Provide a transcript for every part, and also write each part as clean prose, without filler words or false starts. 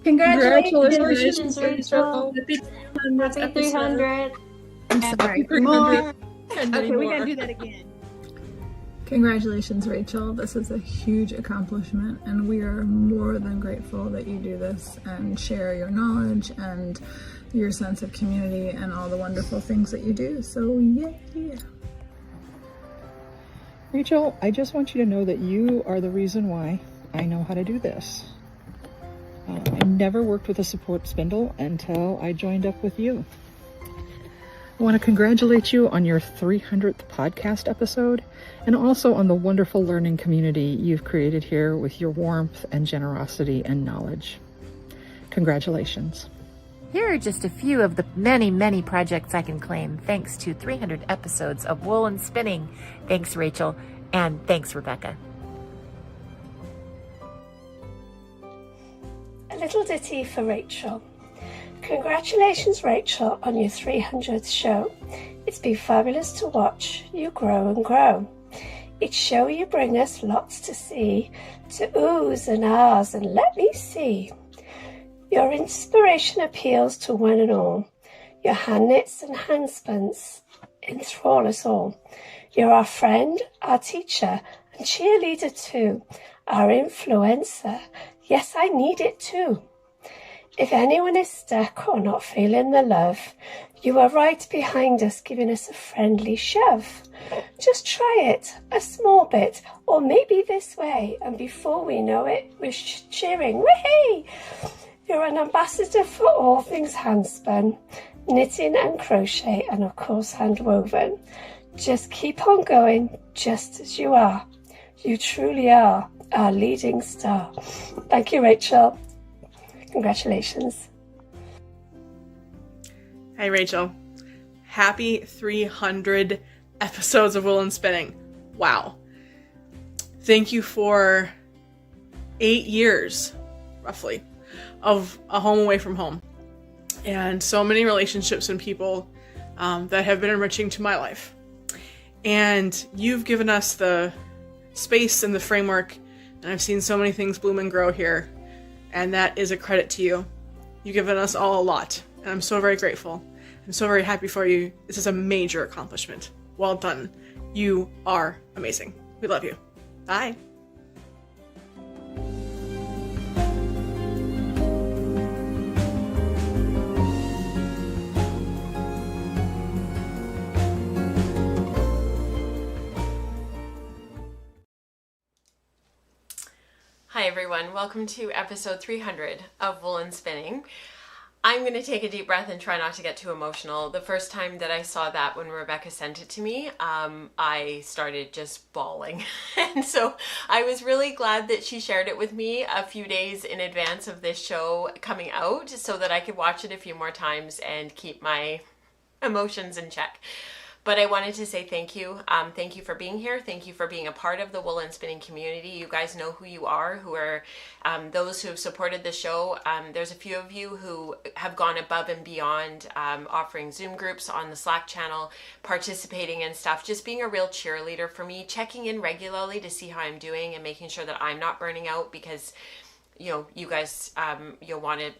Congratulations, Rachel. Happy 300. I'm sorry. More. Okay, we gotta do that again. Congratulations, Rachel. This is a huge accomplishment, and we are more than grateful that you do this and share your knowledge and your sense of community and all the wonderful things that you do. So, yay! Rachel, I just want you to know that you are the reason why I know how to do this. I never worked with a support spindle until I joined up with you. I want to congratulate you on your 300th podcast episode and also on the wonderful learning community you've created here with your warmth and generosity and knowledge. Congratulations. Here are just a few of the many, many projects I can claim thanks to 300 episodes of Wool and Spinning. Thanks, Rachel, and thanks, Rebecca. A little ditty for Rachel. Congratulations, Rachel, on your 300th show. It's been fabulous to watch you grow and grow. Each show you bring us lots to see, to oohs and ahs and let me see. Your inspiration appeals to one and all. Your hand knits and handspins enthrall us all. You're our friend, our teacher, and cheerleader too. Our influencer. Yes, I need it too. If anyone is stuck or not feeling the love, you are right behind us, giving us a friendly shove. Just try it, a small bit, or maybe this way, and before we know it, we're cheering, whee! You're an ambassador for all things handspun, knitting and crochet, and of course handwoven. Just keep on going, just as you are. You truly are our leading star. Thank you, Rachel. Congratulations. Hey, Rachel. Happy 300 episodes of Wool and Spinning. Wow. Thank you for 8 years, roughly, of a home away from home. And so many relationships and people that have been enriching to my life. And you've given us the space and the framework, and I've seen so many things bloom and grow here. And that is a credit to you. You've given us all a lot, and I'm so very grateful. I'm so very happy for you. This is a major accomplishment. Well done. You are amazing. We love you. Bye. Hi everyone, welcome to episode 300 of Wool and Spinning. I'm going to take a deep breath and try not to get too emotional. The first time that I saw that when Rebecca sent it to me, I started just bawling. And so I was really glad that she shared it with me a few days in advance of this show coming out so that I could watch it a few more times and keep my emotions in check. But I wanted to say thank you. Thank you for being here. Thank you for being a part of the Wool and Spinning community. You guys know who you are, who are those who have supported the show. There's a few of you who have gone above and beyond, offering Zoom groups on the Slack channel, participating in stuff, just being a real cheerleader for me, checking in regularly to see how I'm doing and making sure that I'm not burning out because, you know, you guys, you'll want to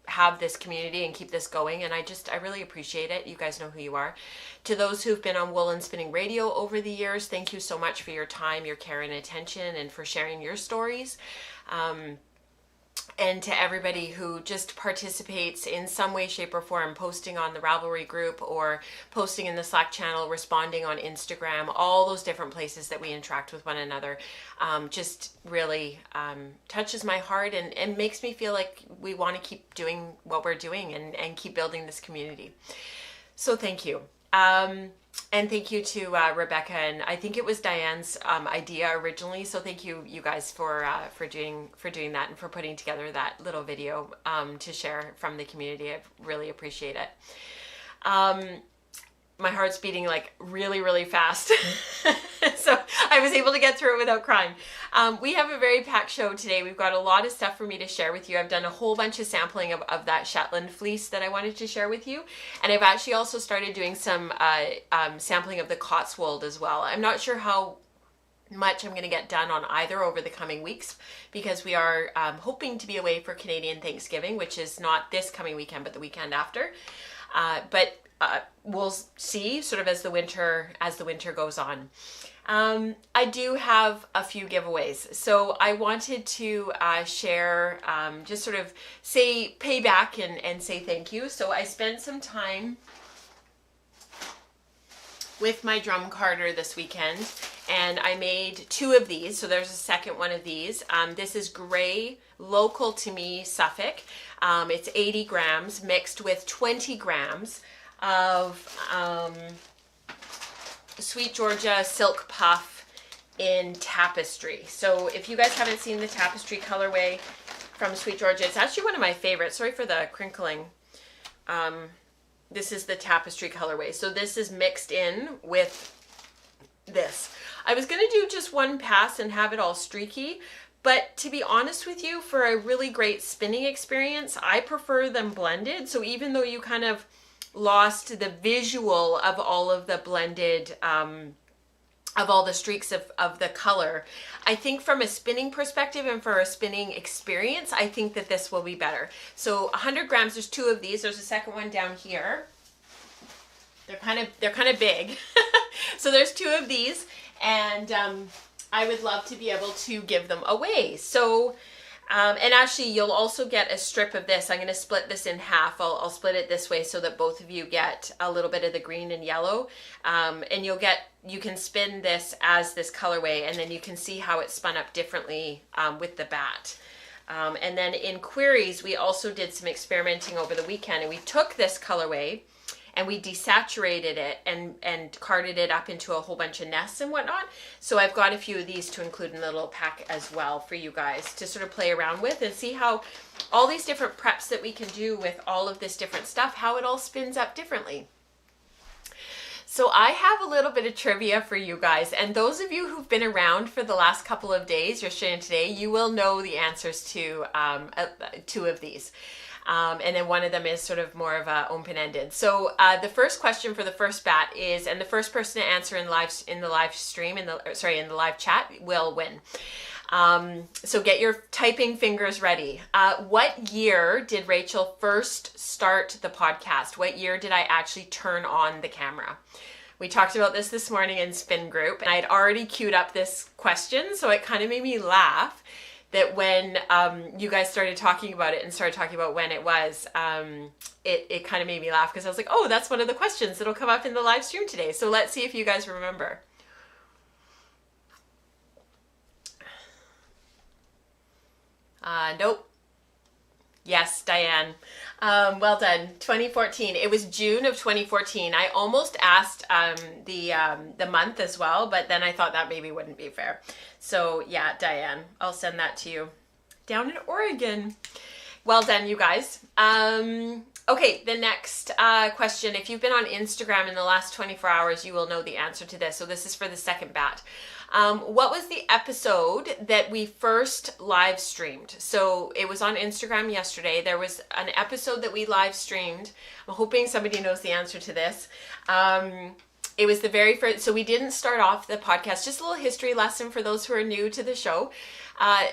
have this community and keep this going, and I really appreciate it. You guys know who you are. To those who've been on Wool and Spinning Radio over the years, thank you so much for your time, your care and attention, and for sharing your stories. And to everybody who just participates in some way, shape, or form, posting on the Ravelry group or posting in the Slack channel, responding on Instagram, all those different places that we interact with one another, just really touches my heart and makes me feel like we want to keep doing what we're doing and keep building this community. So thank you. And thank you to Rebecca, and I think it was Diane's idea originally. So thank you, you guys, for doing that and for putting together that little video to share from the community. I really appreciate it. My heart's beating like really, really fast. So I was able to get through it without crying. We have a very packed show today. We've got a lot of stuff for me to share with you. I've done a whole bunch of sampling of that Shetland fleece that I wanted to share with you. And I've actually also started doing some sampling of the Cotswold as well. I'm not sure how much I'm going to get done on either over the coming weeks, because we are hoping to be away for Canadian Thanksgiving, which is not this coming weekend, but the weekend after. But we'll see sort of as the winter goes on. I do have a few giveaways. So I wanted to share, just sort of pay back and say thank you. So I spent some time with my drum carder this weekend, and I made 2 of these. So there's a second one of these. This is gray, local to me, Suffolk. It's 80 grams mixed with 20 grams of Sweet Georgia Silk Puff in Tapestry. So if you guys haven't seen the Tapestry colorway from Sweet Georgia, it's actually one of my favorites. Sorry for the crinkling. This is the Tapestry colorway. So this is mixed in with this. I was going to do just one pass and have it all streaky, but to be honest with you, for a really great spinning experience, I prefer them blended. So even though you kind of lost the visual of all of the blended, of all the streaks of the color, I think from a spinning perspective and for a spinning experience, I think that this will be better. So 100 grams, there's 2 of these. There's a second one down here. They're kind of big. So there's 2 of these, and I would love to be able to give them away. So and actually you'll also get a strip of this. I'm going to split this in half. I'll split it this way so that both of you get a little bit of the green and yellow. And you can spin this as this colorway, and then you can see how it's spun up differently with the bat. And then in queries, we also did some experimenting over the weekend, and we took this colorway and we desaturated it and carded it up into a whole bunch of nests and whatnot. So I've got a few of these to include in the little pack as well for you guys to sort of play around with and see how all these different preps that we can do with all of this different stuff, how it all spins up differently. So I have a little bit of trivia for you guys, and those of you who've been around for the last couple of days, yesterday and today, you will know the answers to 2 of these. And then one of them is sort of more of a open-ended. So the first question for the first bat is, and the first person to answer in the live chat will win. So get your typing fingers ready. What year did Rachel first start the podcast? What year did I actually turn on the camera? We talked about this morning in Spin Group, and I had already queued up this question, so it kind of made me laugh that when you guys started talking about it and started talking about when it was, it kind of made me laugh because I was like, oh, that's one of the questions that'll come up in the live stream today. So let's see if you guys remember. Nope. Yes, Diane. Well done. 2014. It was June of 2014. I almost asked the month as well, but then I thought that maybe wouldn't be fair. So yeah, Diane, I'll send that to you. Down in Oregon. Well done, you guys. Okay, the next question. If you've been on Instagram in the last 24 hours, you will know the answer to this. So this is for the second bat. What was the episode that we first live streamed? So it was on Instagram yesterday. There was an episode that we live streamed. I'm hoping somebody knows the answer to this. It was the very first, so we didn't start off the podcast, just a little history lesson for those who are new to the show.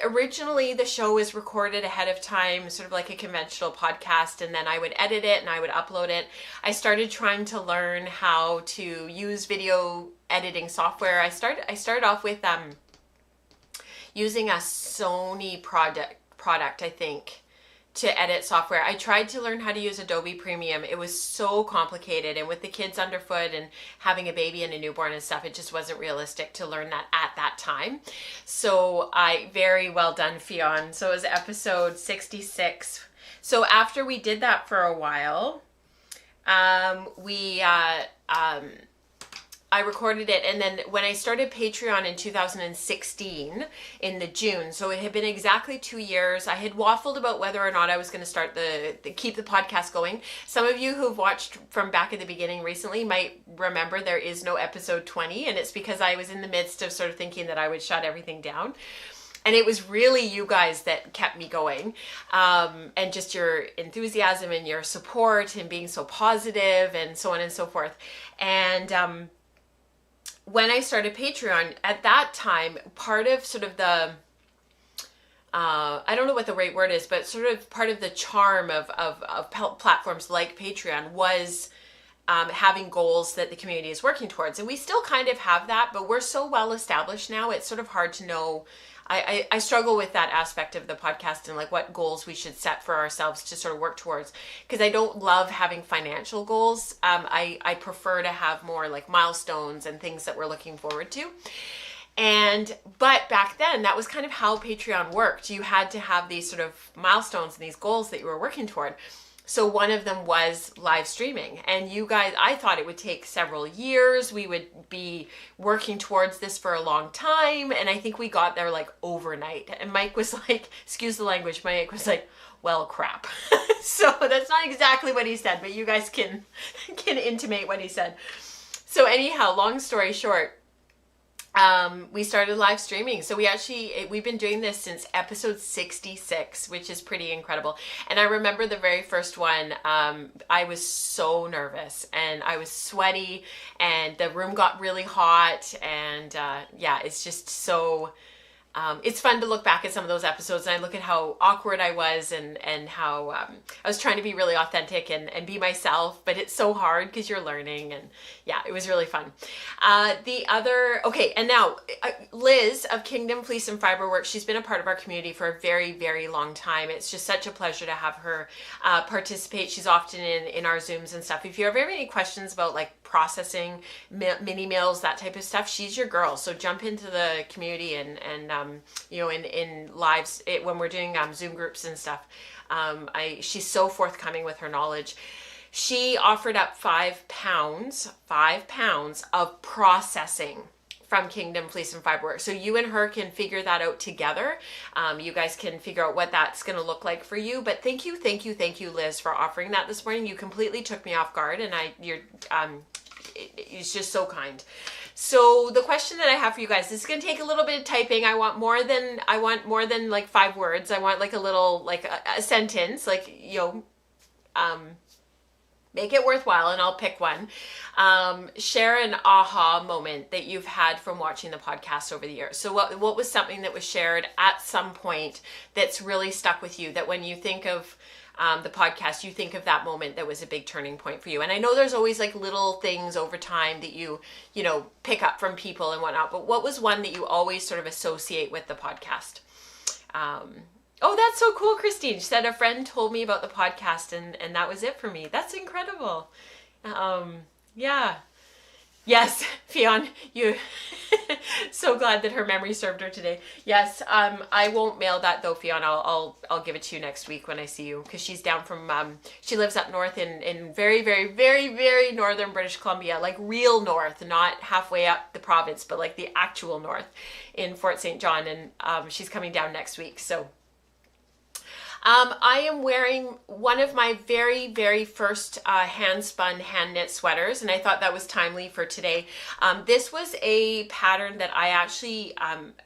Originally, the show was recorded ahead of time, sort of like a conventional podcast, and then I would edit it and I would upload it. I started trying to learn how to use video editing software. I started off with using a Sony product, I think, to edit software. I tried to learn how to use Adobe Premium. It was so complicated, and with the kids underfoot and having a baby and a newborn and stuff, it just wasn't realistic to learn that at that time. So very well done, Fionn. So it was episode 66. So after we did that for a while, I recorded it, and then when I started Patreon in 2016 in the June, so it had been exactly 2 years. I had waffled about whether or not I was going to start keep the podcast going. Some of you who've watched from back at the beginning recently might remember there is no episode 20, and it's because I was in the midst of sort of thinking that I would shut everything down. And it was really you guys that kept me going, and just your enthusiasm and your support and being so positive and so on and so forth. And when I started Patreon, at that time, part of sort of the, I don't know what the right word is, but sort of part of the charm of platforms like Patreon was having goals that the community is working towards. And we still kind of have that, but we're so well established now, it's sort of hard to know. I struggle with that aspect of the podcast and like what goals we should set for ourselves to sort of work towards, because I don't love having financial goals. I prefer to have more like milestones and things that we're looking forward to. But back then, that was kind of how Patreon worked. You had to have these sort of milestones and these goals that you were working toward. So one of them was live streaming. And you guys, I thought it would take several years. We would be working towards this for a long time. And I think we got there like overnight. And Mike was like, excuse the language, Mike was like, well, crap. So that's not exactly what he said, but you guys can intimate what he said. So anyhow, long story short, we started live streaming. So we've been doing this since episode 66, which is pretty incredible. And I remember the very first one, I was so nervous and I was sweaty and the room got really hot. And yeah, it's just so, it's fun to look back at some of those episodes and I look at how awkward I was and how I was trying to be really authentic and be myself, but it's so hard because you're learning, and yeah, it was really fun. And now Liz of Kingdom Fleece and Fiber Works, she's been a part of our community for a very, very long time. It's just such a pleasure to have her participate. She's often in our Zooms and stuff. If you ever have any questions about like processing mini meals, that type of stuff, she's your girl. So jump into the community and you know, in lives when we're doing Zoom groups and stuff. She's so forthcoming with her knowledge. She offered up 5 pounds of processing from Kingdom Fleece and Fiber Works. So you and her can figure that out together. You guys can figure out what that's going to look like for you. But thank you, Liz, for offering that this morning. You completely took me off guard, and it's just so kind. So the question that I have for you guys, this is going to take a little bit of typing. I want more than like 5 words. I want like a little, like a sentence, like, you know, make it worthwhile, and I'll pick one. Share an aha moment that you've had from watching the podcast over the years. So what was something that was shared at some point that's really stuck with you, that when you think of the podcast, you think of that moment that was a big turning point for you? And I know there's always like little things over time that you know, pick up from people and whatnot, but what was one that you always sort of associate with the podcast? Oh, that's so cool, Christine. She said a friend told me about the podcast and that was it for me. That's incredible. Yeah. Yes, Fionn, you so glad that her memory served her today. Yes, I won't mail that though, Fionn. I'll give it to you next week when I see you, because she's down from she lives up north in very, very, very, very northern British Columbia, like real north, not halfway up the province, but like the actual north in Fort St. John, and she's coming down next week. So I am wearing one of my very, very first hand-spun, hand-knit sweaters, and I thought that was timely for today. This was a pattern that I actually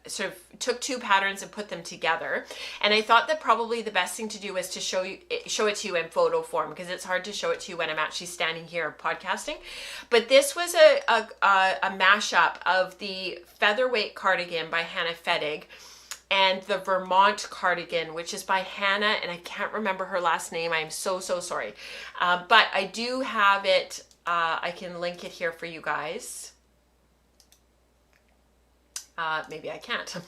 sort of took 2 patterns and put them together, and I thought that probably the best thing to do was to show it to you in photo form, because it's hard to show it to you when I'm actually standing here podcasting. But this was a mashup of the Featherweight cardigan by Hannah Fedig and the Vermont cardigan, which is by Hannah, and I can't remember her last name. I'm so sorry. But I do have it. I can link it here for you guys. Maybe I can't.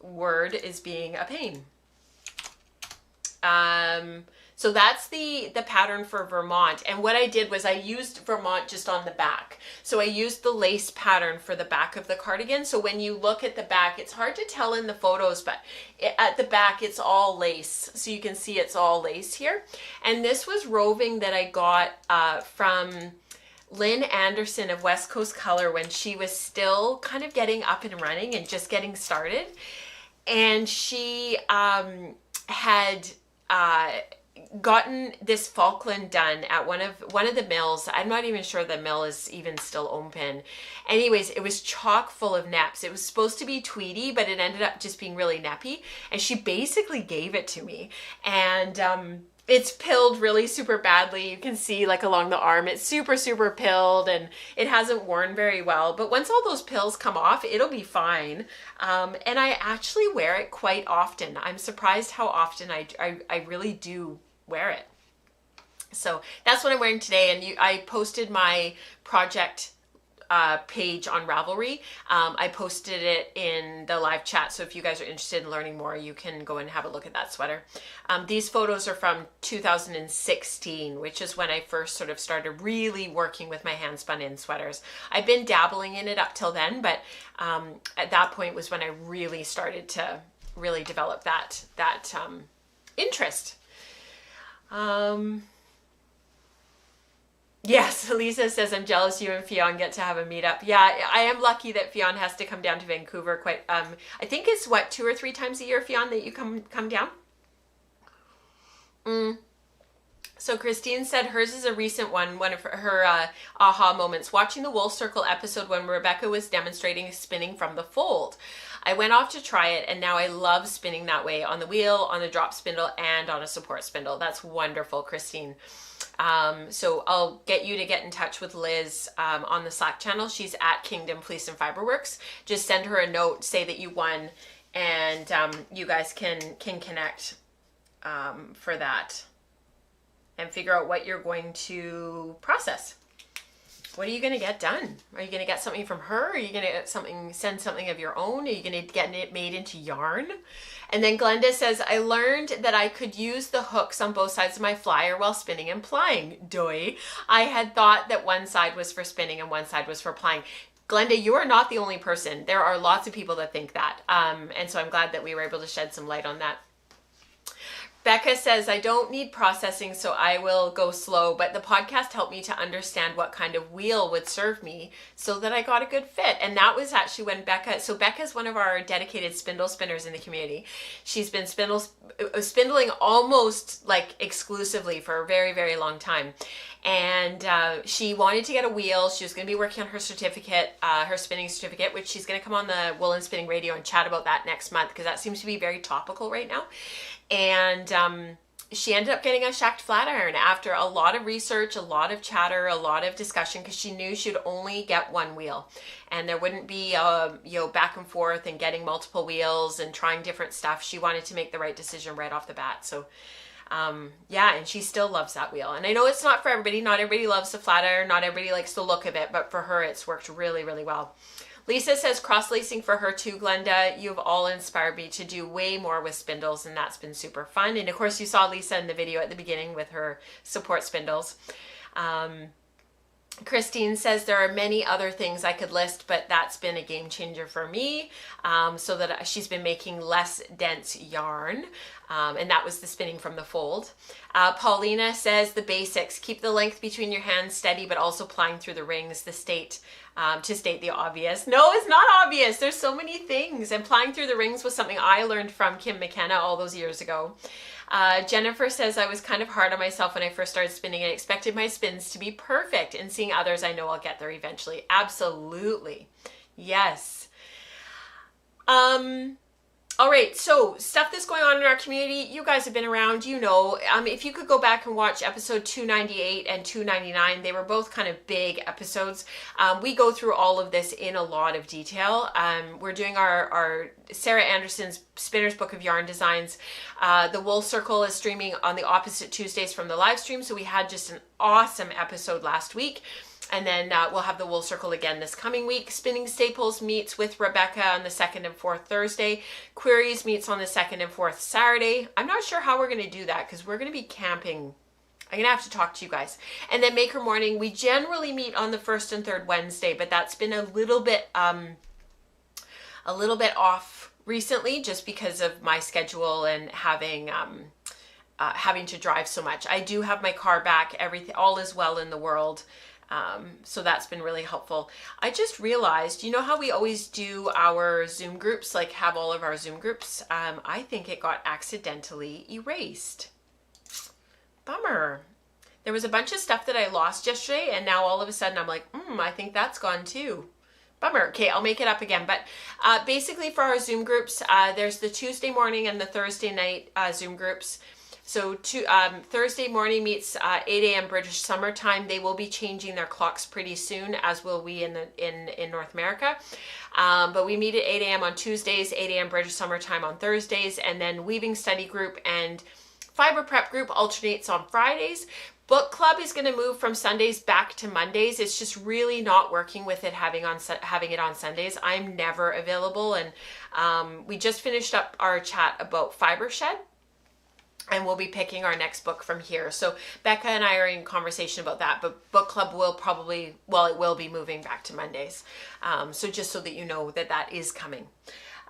Word is being a pain. So that's the pattern for Vermont. And what I did was I used Vermont just on the back. So I used the lace pattern for the back of the cardigan. So when you look at the back, it's hard to tell in the photos, but at the back, it's all lace. So you can see it's all lace here. And this was roving that I got from Lynn Anderson of West Coast Color when she was still kind of getting up and running and just getting started. And she had gotten this Falkland done at one of the mills. I'm not even sure the mill is even still open. Anyways, it was chock full of neps. It was supposed to be tweedy, but it ended up just being really neppy. And she basically gave it to me. And it's pilled really super badly. You can see like along the arm, it's super, super pilled and it hasn't worn very well. But once all those pills come off, it'll be fine. And I actually wear it quite often. I'm surprised how often I really do wear it. So that's what I'm wearing today. And I posted my project page on Ravelry. I posted it in the live chat, so if you guys are interested in learning more, you can go and have a look at that sweater. These photos are from 2016, which is when I first sort of started really working with my hand spun in sweaters. I've been dabbling in it up till then, but at that point was when I really started to really develop that interest. Yes, Lisa says, I'm jealous you and Fionn get to have a meetup. Yeah, I am lucky that Fionn has to come down to Vancouver quite, I think it's what, 2 or 3 times a year, Fionn, that you come down? So Christine said hers is a recent one of her aha moments. Watching the Wool Circle episode when Rebecca was demonstrating spinning from the fold. I went off to try it and now I love spinning that way on the wheel, on the drop spindle, and on a support spindle. That's wonderful, Christine. So I'll get you to get in touch with Liz on the Slack channel. She's at Kingdom Fleece and Fiberworks. Just send her a note, say that you won, and you guys can connect for that and figure out what you're going to process. What are you going to get done? Are you going to get something from her? Are you going to get send something of your own? Are you going to get it made into yarn? And then Glenda says, I learned that I could use the hooks on both sides of my flyer while spinning and plying. Doy. I had thought that one side was for spinning and one side was for plying. Glenda, you are not the only person. There are lots of people that think that. And so I'm glad that we were able to shed some light on that. Becca says, I don't need processing, so I will go slow, but the podcast helped me to understand what kind of wheel would serve me so that I got a good fit. And that was actually when Becca's one of our dedicated spindle spinners in the community. She's been spindling almost like exclusively for a very, very long time. And she wanted to get a wheel. She was going to be working on her certificate, her spinning certificate, which she's going to come on the Woolen Spinning Radio and chat about that next month because that seems to be very topical right now. And she ended up getting a shacked flat iron after a lot of research, a lot of chatter, a lot of discussion, because she knew she'd only get one wheel and there wouldn't be back and forth and getting multiple wheels and trying different stuff. She wanted to make the right decision right off the bat. So yeah, and she still loves that wheel. And I know it's not for everybody. Not everybody loves the flat iron. Not everybody likes the look of it, but for her, it's worked really, really well. Lisa says cross-lacing for her too, Glenda. You've all inspired me to do way more with spindles, and that's been super fun. And of course, you saw Lisa in the video at the beginning with her support spindles. Christine says there are many other things I could list, but that's been a game changer for me, so that she's been making less dense yarn, and that was the spinning from the fold. Paulina says the basics: keep the length between your hands steady, but also plying through the rings. To state the obvious. No, it's not obvious. There's so many things, and plying through the rings was something I learned from Kim McKenna all those years ago. Jennifer says, I was kind of hard on myself when I first started spinning and expected my spins to be perfect, and seeing others, I know I'll get there eventually. Absolutely. Yes. All right, so stuff that's going on in our community. You guys have been around, you know. If you could go back and watch episode 298 and 299, they were both kind of big episodes. We go through all of this in a lot of detail. We're doing our Sarah Anderson's Spinner's Book of Yarn Designs. The Wool Circle is streaming on the opposite Tuesdays from the live stream, so we had just an awesome episode last week. And then we'll have the Wool Circle again this coming week. Spinning Staples meets with Rebecca on the 2nd and 4th Thursday. Queries meets on the 2nd and 4th Saturday. I'm not sure how we're going to do that because we're going to be camping. I'm going to have to talk to you guys. And then Maker Morning, we generally meet on the 1st and 3rd Wednesday, but that's been a little bit off recently just because of my schedule and having to drive so much. I do have my car back. Everything, all is well in the world. So that's been really helpful. I just realized, you know how we always do our Zoom groups, like have all of our Zoom groups? I think it got accidentally erased. Bummer. There was a bunch of stuff that I lost yesterday, and now all of a sudden I'm like, I think that's gone too. Bummer. Okay, I'll make it up again. But basically for our Zoom groups, there's the Tuesday morning and the Thursday night Zoom groups. So Thursday morning meets 8 a.m. British summertime. They will be changing their clocks pretty soon, as will we in North America. But we meet at 8 a.m. on Tuesdays, 8 a.m. British summertime on Thursdays, and then weaving study group and fiber prep group alternates on Fridays. Book club is going to move from Sundays back to Mondays. It's just really not working with it having it on Sundays. I'm never available, and we just finished up our chat about Fiber Shed, and we'll be picking our next book from here. So Becca and I are in conversation about that, but book club will probably, well, it will be moving back to Mondays. So just so that you know that is coming.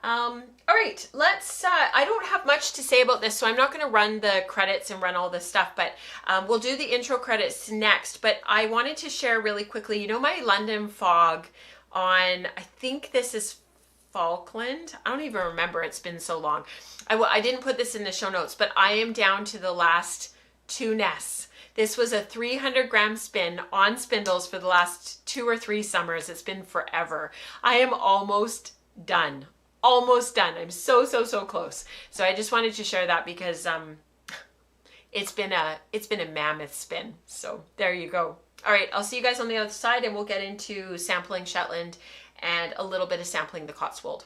All right, let's, I don't have much to say about this, so I'm not going to run the credits and run all this stuff, but we'll do the intro credits next. But I wanted to share really quickly, you know, my London fog on, I think this is Falkland. I don't even remember, it's been so long. I didn't put this in the show notes, but I am down to the last 2 nests. This was a 300-gram spin on spindles for the last 2 or 3 summers. It's been forever. I am almost done. Almost done. I'm so close. So I just wanted to share that because it's been a mammoth spin. So there you go. All right, I'll see you guys on the other side, and we'll get into sampling Shetland and a little bit of sampling the Cotswold.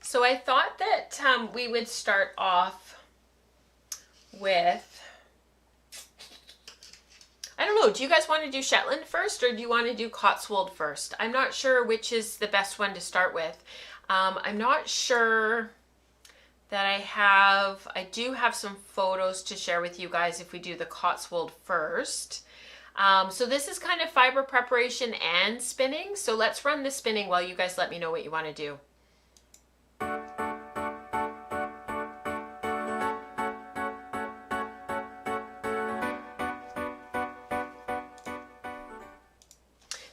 So I thought that we would start off with, I don't know, do you guys want to do Shetland first, or do you want to do Cotswold first? I'm not sure which is the best one to start with. I'm not sure that I do have some photos to share with you guys if we do the Cotswold first. So this is kind of fiber preparation and spinning. So let's run the spinning while you guys let me know what you want to do.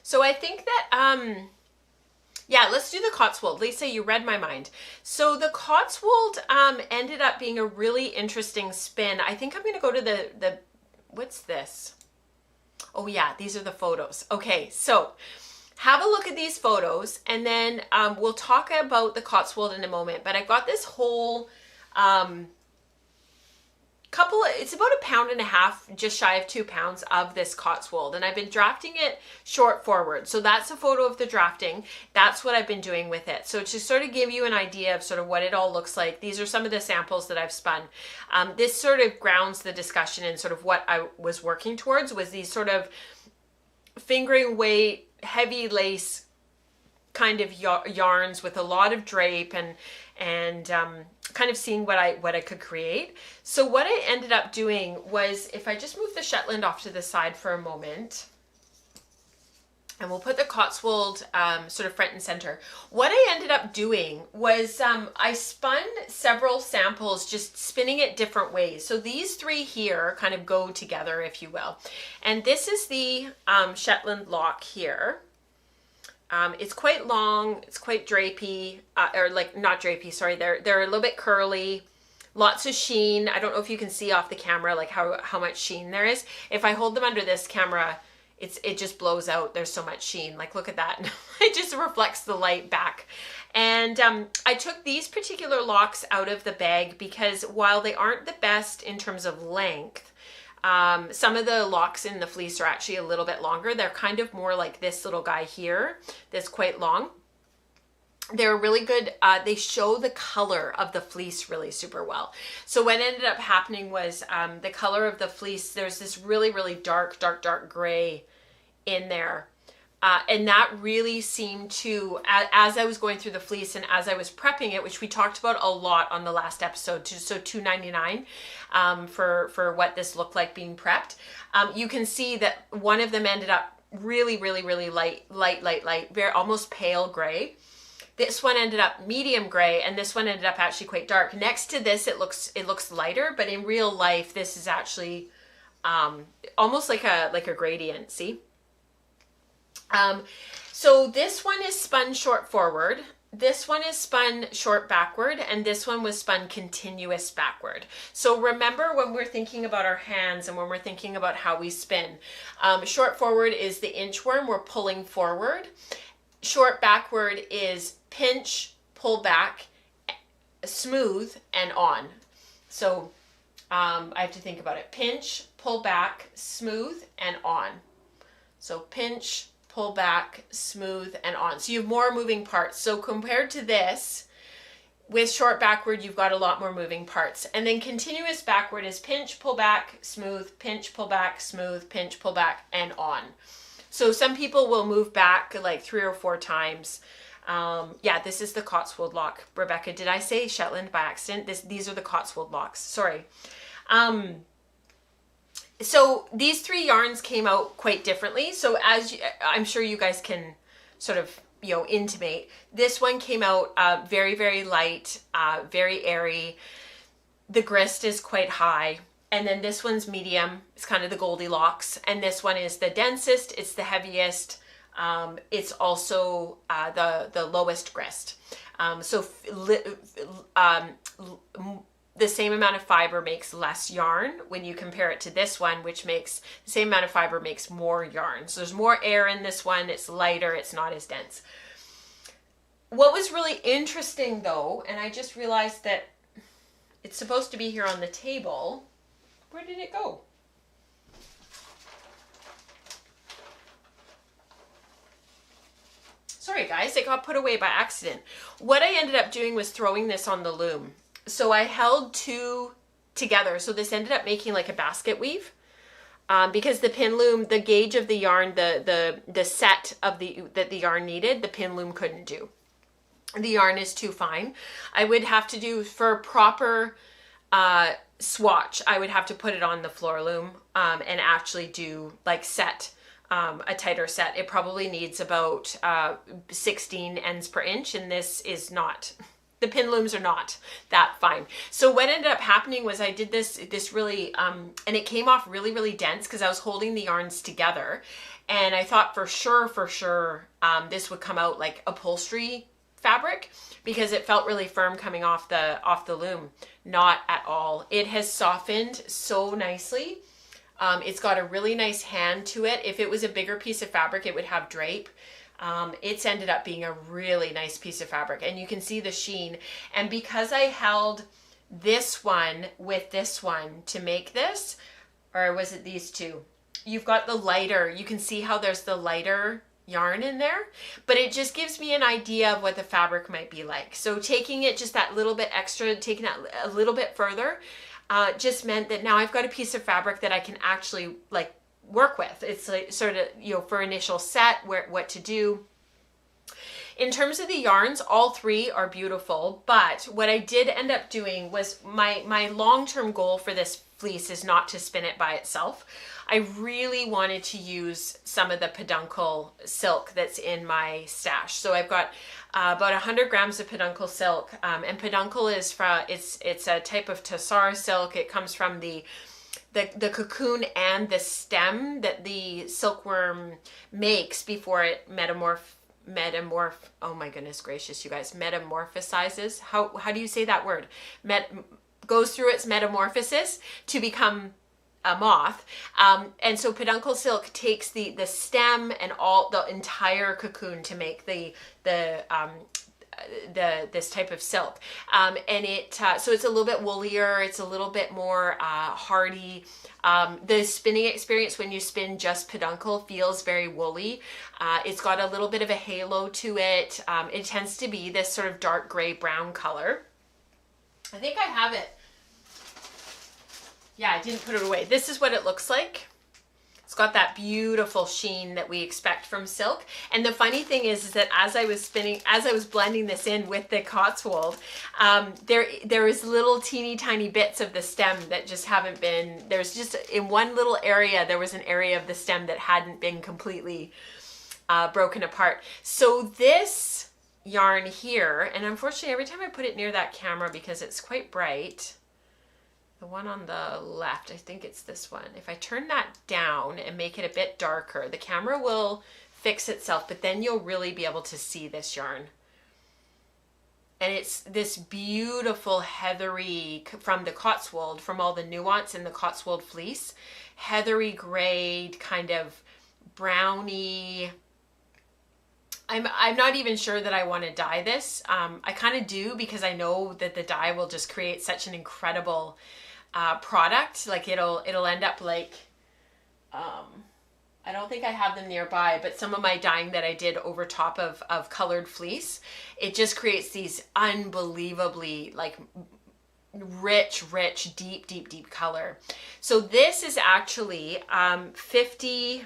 So I think that, yeah, let's do the Cotswold. Lisa, you read my mind. So the Cotswold ended up being a really interesting spin. I think I'm going to go to the, what's this? Oh yeah, these are the photos. Okay, so have a look at these photos, and then we'll talk about the Cotswold in a moment. But I got this whole it's about 1.5 pounds, just shy of 2 pounds of this Cotswold, and I've been drafting it short forward. So that's a photo of the drafting. That's what I've been doing with it. So to sort of give you an idea of sort of what it all looks like, these are some of the samples that I've spun. This sort of grounds the discussion in sort of what I was working towards, was these sort of fingering weight, heavy lace kind of yarns with a lot of drape, and kind of seeing what I could create. So what I ended up doing was, if I just move the Shetland off to the side for a moment, and we'll put the Cotswold sort of front and center. What I ended up doing was I spun several samples, just spinning it different ways. So these 3 here kind of go together, if you will. And this is the Shetland lock here. It's quite long, it's quite drapey, or like not drapey, sorry, they're a little bit curly, lots of sheen. I don't know if you can see off the camera like how much sheen there is. If I hold them under this camera, it just blows out. There's so much sheen. Like, look at that. It just reflects the light back. And I took these particular locks out of the bag because while they aren't the best in terms of length, some of the locks in the fleece are actually a little bit longer. They're kind of more like this little guy here that's quite long. They're really good. They show the color of the fleece really super well. So what ended up happening was the color of the fleece, there's this really dark gray in there. And that really seemed to, as I was going through the fleece and as I was prepping it, which we talked about a lot on the last episode, so $2.99 for what this looked like being prepped. You can see that one of them ended up really light, very almost pale gray. This one ended up medium gray, and this one ended up actually quite dark. Next to this, it looks lighter, but in real life, this is actually almost like a gradient. See? So this one is spun short forward. This one is spun short backward, and this one was spun continuous backward. So remember, when we're thinking about our hands and when we're thinking about how we spin, short forward is the inchworm, we're pulling forward. Short backward is pinch, pull back, smooth, and on. So I have to think about it. Pinch, pull back, smooth, and on. So pinch, pull back, smooth, and on. So you have more moving parts. So compared to this, with short backward, you've got a lot more moving parts. And then continuous backward is pinch, pull back, smooth, pinch, pull back, smooth, pinch, pull back, and on. So some people will move back like 3 or 4 times. Yeah, this is the Cotswold lock. Rebecca, did I say Shetland by accident? These are the Cotswold locks. Sorry. So these 3 yarns came out quite differently. So as I'm sure you guys can sort of, you know, intimate, this one came out very, very light, very airy. The grist is quite high. And then this one's medium. It's kind of the Goldilocks. And this one is the densest. It's the heaviest. It's also the lowest grist. The same amount of fiber makes less yarn when you compare it to this one, which makes the same amount of fiber makes more yarn. So there's more air in this one. It's lighter. It's not as dense. What was really interesting though, and I just realized that it's supposed to be here on the table. Where did it go? Sorry guys, it got put away by accident. What I ended up doing was throwing this on the loom. So I held 2 together. So this ended up making like a basket weave. Because the pin loom, the gauge of the yarn, the set of that the yarn needed, the pin loom couldn't do. The yarn is too fine. I would have to do, for a proper swatch, I would have to put it on the floor loom and actually do like set a tighter set. It probably needs about 16 ends per inch, and this is not. The pin looms are not that fine. So what ended up happening was I did this really, and it came off really, really dense because I was holding the yarns together, and I thought for sure this would come out like upholstery fabric because it felt really firm coming off the loom. Not at all. It has softened so nicely. It's got a really nice hand to it. If it was a bigger piece of fabric, it would have drape. It's ended up being a really nice piece of fabric, and you can see the sheen. And because I held this one with this one to make this, or was it these two? You've got the lighter, you can see how there's the lighter yarn in there, but it just gives me an idea of what the fabric might be like. So taking it just that little bit extra, taking that a little bit further, just meant that now I've got a piece of fabric that I can actually like work with. It's like sort of, you know, for initial set, what to do. In terms of the yarns, all 3 are beautiful, but what I did end up doing was my long-term goal for this fleece is not to spin it by itself. I really wanted to use some of the peduncle silk that's in my stash. So I've got about 100 grams of peduncle silk, and peduncle is it's a type of tussar silk. It comes from the cocoon and the stem that the silkworm makes before it oh my goodness gracious, you guys, metamorphosizes. How do you say that word? Goes through its metamorphosis to become a moth. And so peduncle silk takes the stem and all the entire cocoon to make this type of silk, and it so it's a little bit woollier, it's a little bit more hardy. The spinning experience when you spin just peduncle feels very woolly. It's got a little bit of a halo to it. It tends to be this sort of dark gray brown color. I think I have it. Yeah, I didn't put it away. This is what it looks like. It's got that beautiful sheen that we expect from silk. And the funny thing is that as I was blending this in with the Cotswold, there is little teeny tiny bits of the stem that just haven't been, there's just in one little area, there was an area of the stem that hadn't been completely broken apart. So this yarn here, and unfortunately every time I put it near that camera, because it's quite bright, the one on the left, I think it's this one, if I turn that down and make it a bit darker, the camera will fix itself, but then you'll really be able to see this yarn. And it's this beautiful heathery, from the Cotswold, from all the nuance in the Cotswold fleece, heathery grade, kind of browny. I'm not even sure that I want to dye this. I kind of do, because I know that the dye will just create such an incredible product. Like it'll end up like, I don't think I have them nearby, but some of my dyeing that I did over top of colored fleece, it just creates these unbelievably like rich, deep color. So this is actually 50,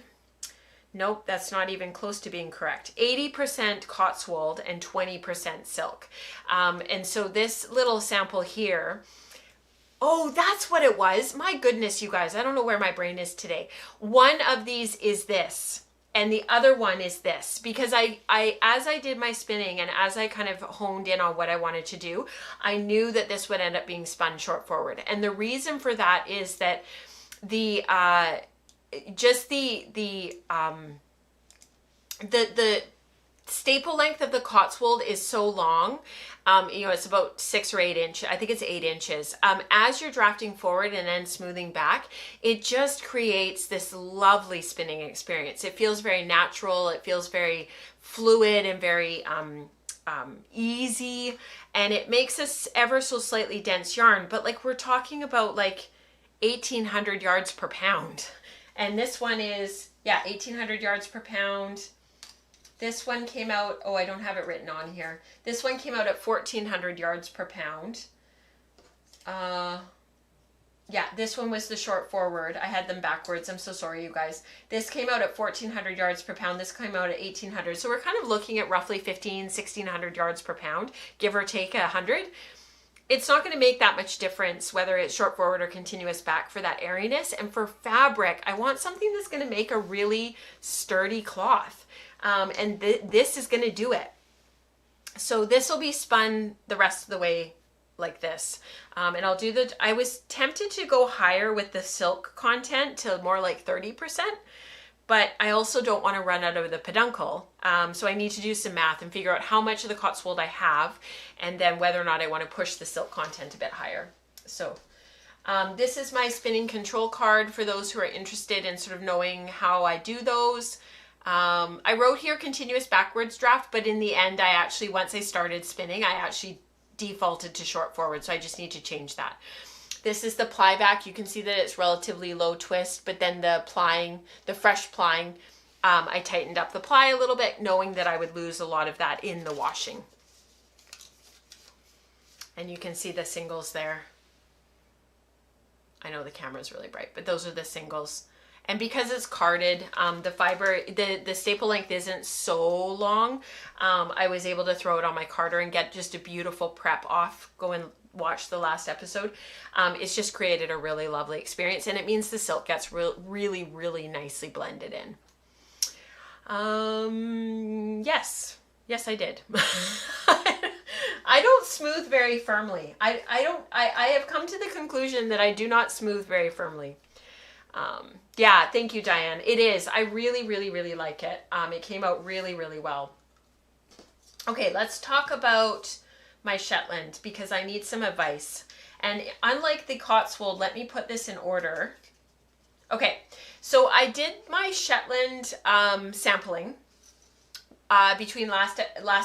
nope, that's not even close to being correct. 80% Cotswold and 20% silk. And so this little sample here, oh, that's what it was. My goodness, you guys, I don't know where my brain is today. One of these is this, and the other one is this, because as I did my spinning and as I kind of honed in on what I wanted to do, I knew that this would end up being spun short forward. And the reason for that is that the staple length of the Cotswold is so long. It's about 6 or 8 inches. I think it's 8 inches. As you're drafting forward and then smoothing back, it just creates this lovely spinning experience. It feels very natural. It feels very fluid and very easy. And it makes us ever so slightly dense yarn. But like, we're talking about like 1,800 yards per pound. And this one is, 1,800 yards per pound. This one came out, oh, I don't have it written on here. This one came out at 1,400 yards per pound. This one was the short forward. I had them backwards. I'm so sorry, you guys. This came out at 1,400 yards per pound. This came out at 1,800. So we're kind of looking at roughly 1,600 yards per pound, give or take 100. It's not going to make that much difference whether it's short forward or continuous back for that airiness. And for fabric, I want something that's going to make a really sturdy cloth. And this is going to do it. So this will be spun the rest of the way like this. And I'll do I was tempted to go higher with the silk content to more like 30%, but I also don't want to run out of the peduncle. So I need to do some math and figure out how much of the Cotswold I have, and then whether or not I want to push the silk content a bit higher. So this is my spinning control card for those who are interested in sort of knowing how I do those. I wrote here continuous backwards draft, but in the end, once I started spinning, I actually defaulted to short forward. So I just need to change that. This is the ply back. You can see that it's relatively low twist, but then the fresh plying, I tightened up the ply a little bit, knowing that I would lose a lot of that in the washing. And you can see the singles there. I know the camera's really bright, but those are the singles. And because it's carded, the fiber, the staple length isn't so long, I was able to throw it on my carder and get just a beautiful prep off. Go and watch the last episode. It's just created a really lovely experience, and it means the silk gets really nicely blended in. Yes, I did. I don't smooth very firmly. I have come to the conclusion that I do not smooth very firmly. Yeah, thank you, Diane. It is. I really like it. It came out really well. Okay, let's talk about my Shetland, because I need some advice. And unlike the Cotswold, let me put this in order. Okay, so I did my Shetland sampling between last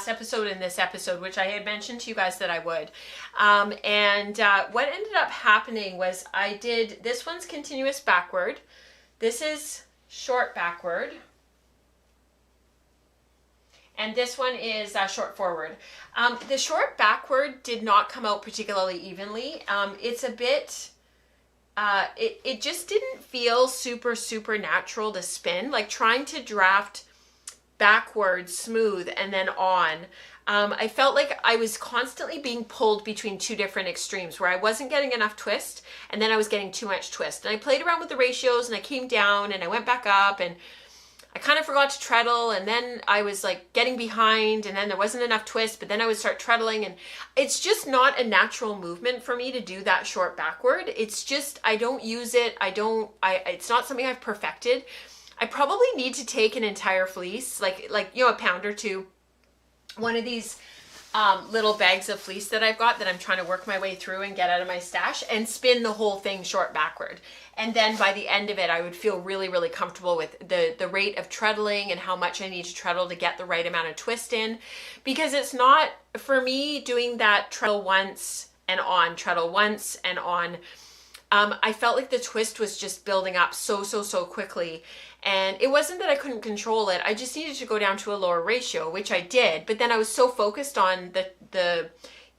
episode and this episode, which I had mentioned to you guys that I would. What ended up happening was this one's continuous backward. This is short backward. And this one is short forward. The short backward did not come out particularly evenly. It's a bit, it just didn't feel super natural to spin. Like trying to draft backwards, smooth, and then on. I felt like I was constantly being pulled between two different extremes where I wasn't getting enough twist and then I was getting too much twist. And I played around with the ratios and I came down and I went back up, and I kind of forgot to treadle, and then I was like getting behind, and then there wasn't enough twist, but then I would start treadling, and it's just not a natural movement for me to do that short backward. It's just, I don't use it. It's not something I've perfected. I probably need to take an entire fleece, like, you know, a pound or two, one of these little bags of fleece that I've got that I'm trying to work my way through and get out of my stash, and spin the whole thing short backward. And then by the end of it, I would feel really, really comfortable with the rate of treadling and how much I need to treadle to get the right amount of twist in. Because it's not, for me, doing that treadle once and on, treadle once and on, I felt like the twist was just building up so quickly. And it wasn't that I couldn't control it. I just needed to go down to a lower ratio, which I did. But then I was so focused on the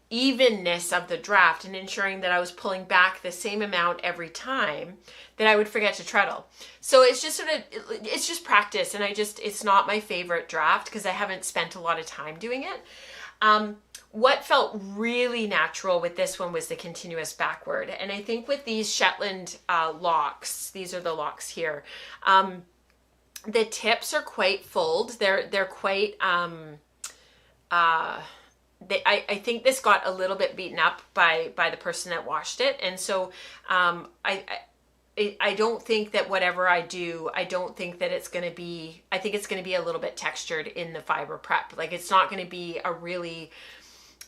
evenness of the draft and ensuring that I was pulling back the same amount every time that I would forget to treadle. So it's just it's just practice. And it's not my favorite draft because I haven't spent a lot of time doing it. What felt really natural with this one was the continuous backward. And I think with these Shetland locks, these are the locks here, the tips are quite fulled. They're quite, I think this got a little bit beaten up by the person that washed it. And so I don't think that whatever I do, I don't think that it's going to be, I think it's going to be a little bit textured in the fiber prep. Like, it's not going to be a really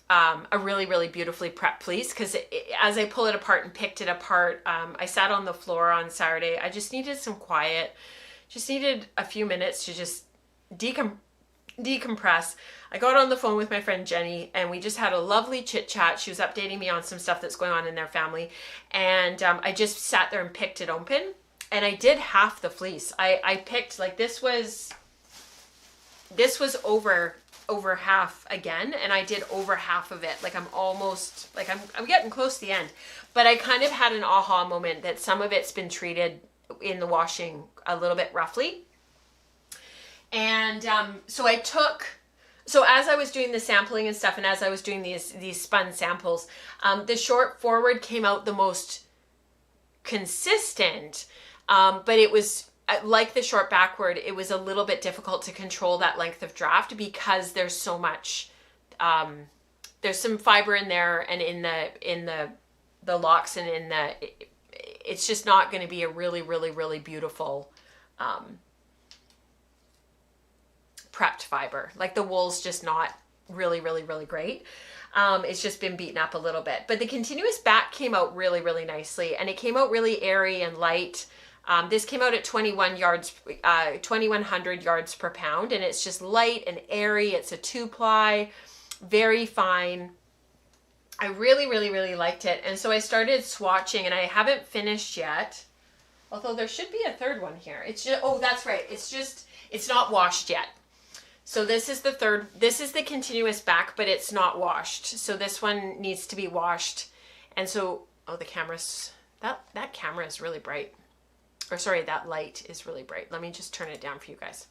beautifully prepped fleece, because as I pull it apart and picked it apart, I sat on the floor on Saturday. I just needed some quiet, just needed a few minutes to just decompress. I got on the phone with my friend Jenny, and we just had a lovely chit chat. She was updating me on some stuff that's going on in their family, and I just sat there and picked it open, and I did half the fleece. I picked, like, this was over half again, and I did over half of it. Like, I'm almost, like, I'm getting close to the end, but I kind of had an aha moment that some of it's been treated in the washing a little bit roughly. And so as I was doing the sampling and stuff, and as I was doing these spun samples, the short forward came out the most consistent, but it was, like the short backward, it was a little bit difficult to control that length of draft because there's so much, there's some fiber in there, and in the locks, and it's just not going to be a really beautiful prepped fiber. Like, the wool's just not really great. It's just been beaten up a little bit, but the continuous back came out really nicely, and it came out really airy and light. This came out at 2,100 yards per pound, and it's just light and airy. It's a 2-ply, very fine. I really liked it. And so I started swatching, and I haven't finished yet, although there should be a third one here. It's just, oh, that's right. It's not washed yet. So this is the continuous back, but it's not washed. So this one needs to be washed. And so, oh, the camera's, that camera is really bright. Or sorry, that light is really bright. Let me just turn it down for you guys.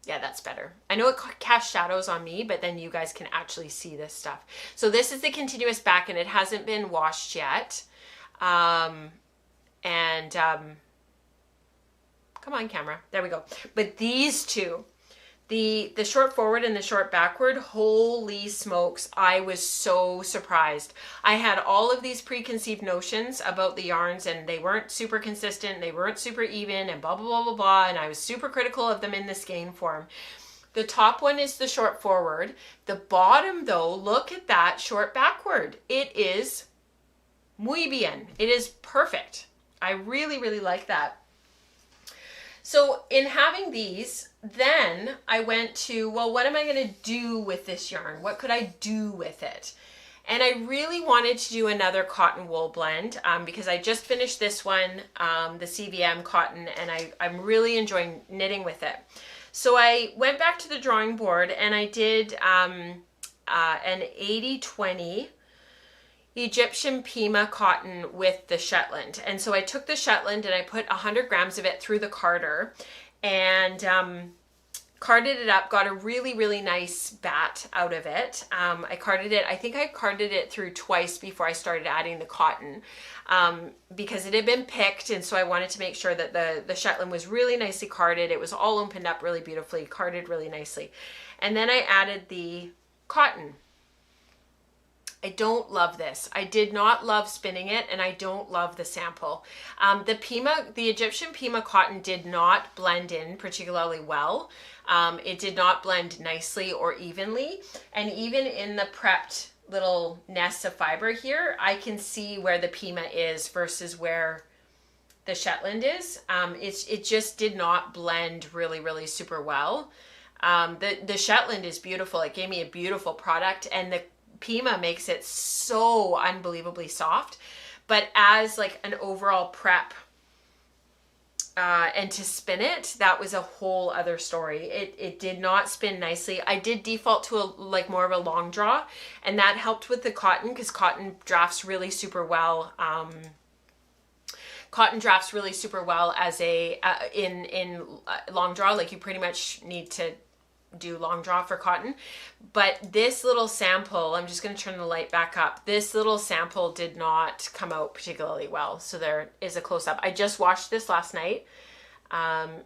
Yeah, that's better. I know it casts shadows on me, but then you guys can actually see this stuff. So this is the continuous back, and it hasn't been washed yet. Come on, camera. There we go. But these two, the short forward and the short backward, holy smokes, I was so surprised. I had all of these preconceived notions about the yarns, and they weren't super consistent, they weren't super even, and blah, and I was super critical of them in the skein form. The top one is the short forward. The bottom, though, look at that short backward. It is muy bien. It is perfect. I really like that. So in having these, then I went to, well, what am I going to do with this yarn? What could I do with it? And I really wanted to do another cotton wool blend because I just finished this one, the CVM cotton, and I'm really enjoying knitting with it. So I went back to the drawing board, and I did an 80-20 Egyptian Pima cotton with the Shetland. And so I took the Shetland and I put 100 grams of it through the carder, and carded it up, got a really, really nice bat out of it. I carded it, I think I carded it through twice before I started adding the cotton, because it had been picked, and so I wanted to make sure that the Shetland was really nicely carded. It was all opened up really beautifully, carded really nicely. And then I added the cotton. I don't love this. I did not love spinning it, and I don't love the sample. The Egyptian Pima cotton did not blend in particularly well. It did not blend nicely or evenly. And even in the prepped little nests of fiber here, I can see where the Pima is versus where the Shetland is. It just did not blend really, really super well. The Shetland is beautiful. It gave me a beautiful product, and the Pima makes it so unbelievably soft. But as like an overall prep and to spin it, that was a whole other story. It did not spin nicely. I did default to like more of a long draw, and that helped with the cotton, because cotton drafts really super well. Cotton drafts really super well as a in long draw. Like, you pretty much need to do long draw for cotton. But this little sample, I'm just going to turn the light back up. This little sample did not come out particularly well. So there is a close up. I just washed this last night.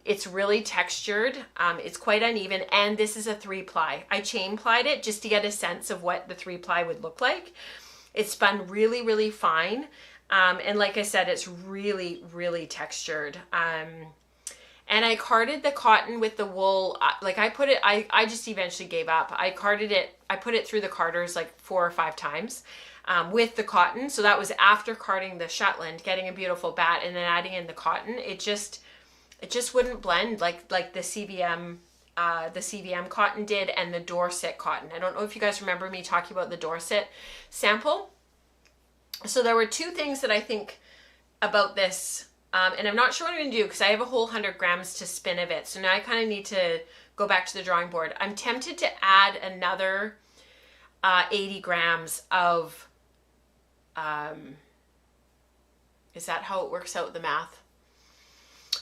It's really textured. It's quite uneven, and this is a 3-ply. I chain plied it just to get a sense of what the 3-ply would look like. It spun really, really fine. And like I said, it's really, really textured. And I carded the cotton with the wool. Like, I just eventually gave up. I put it through the carders like 4 or 5 times with the cotton. So that was after carding the Shetland, getting a beautiful bat, and then adding in the cotton. It just wouldn't blend like the CVM cotton did, and the Dorset cotton. I don't know if you guys remember me talking about the Dorset sample. So there were 2 things that I think about this. And I'm not sure what I'm going to do, because I have a whole 100 grams to spin of it. So now I kind of need to go back to the drawing board. I'm tempted to add another 80 grams of, is that how it works out, the math?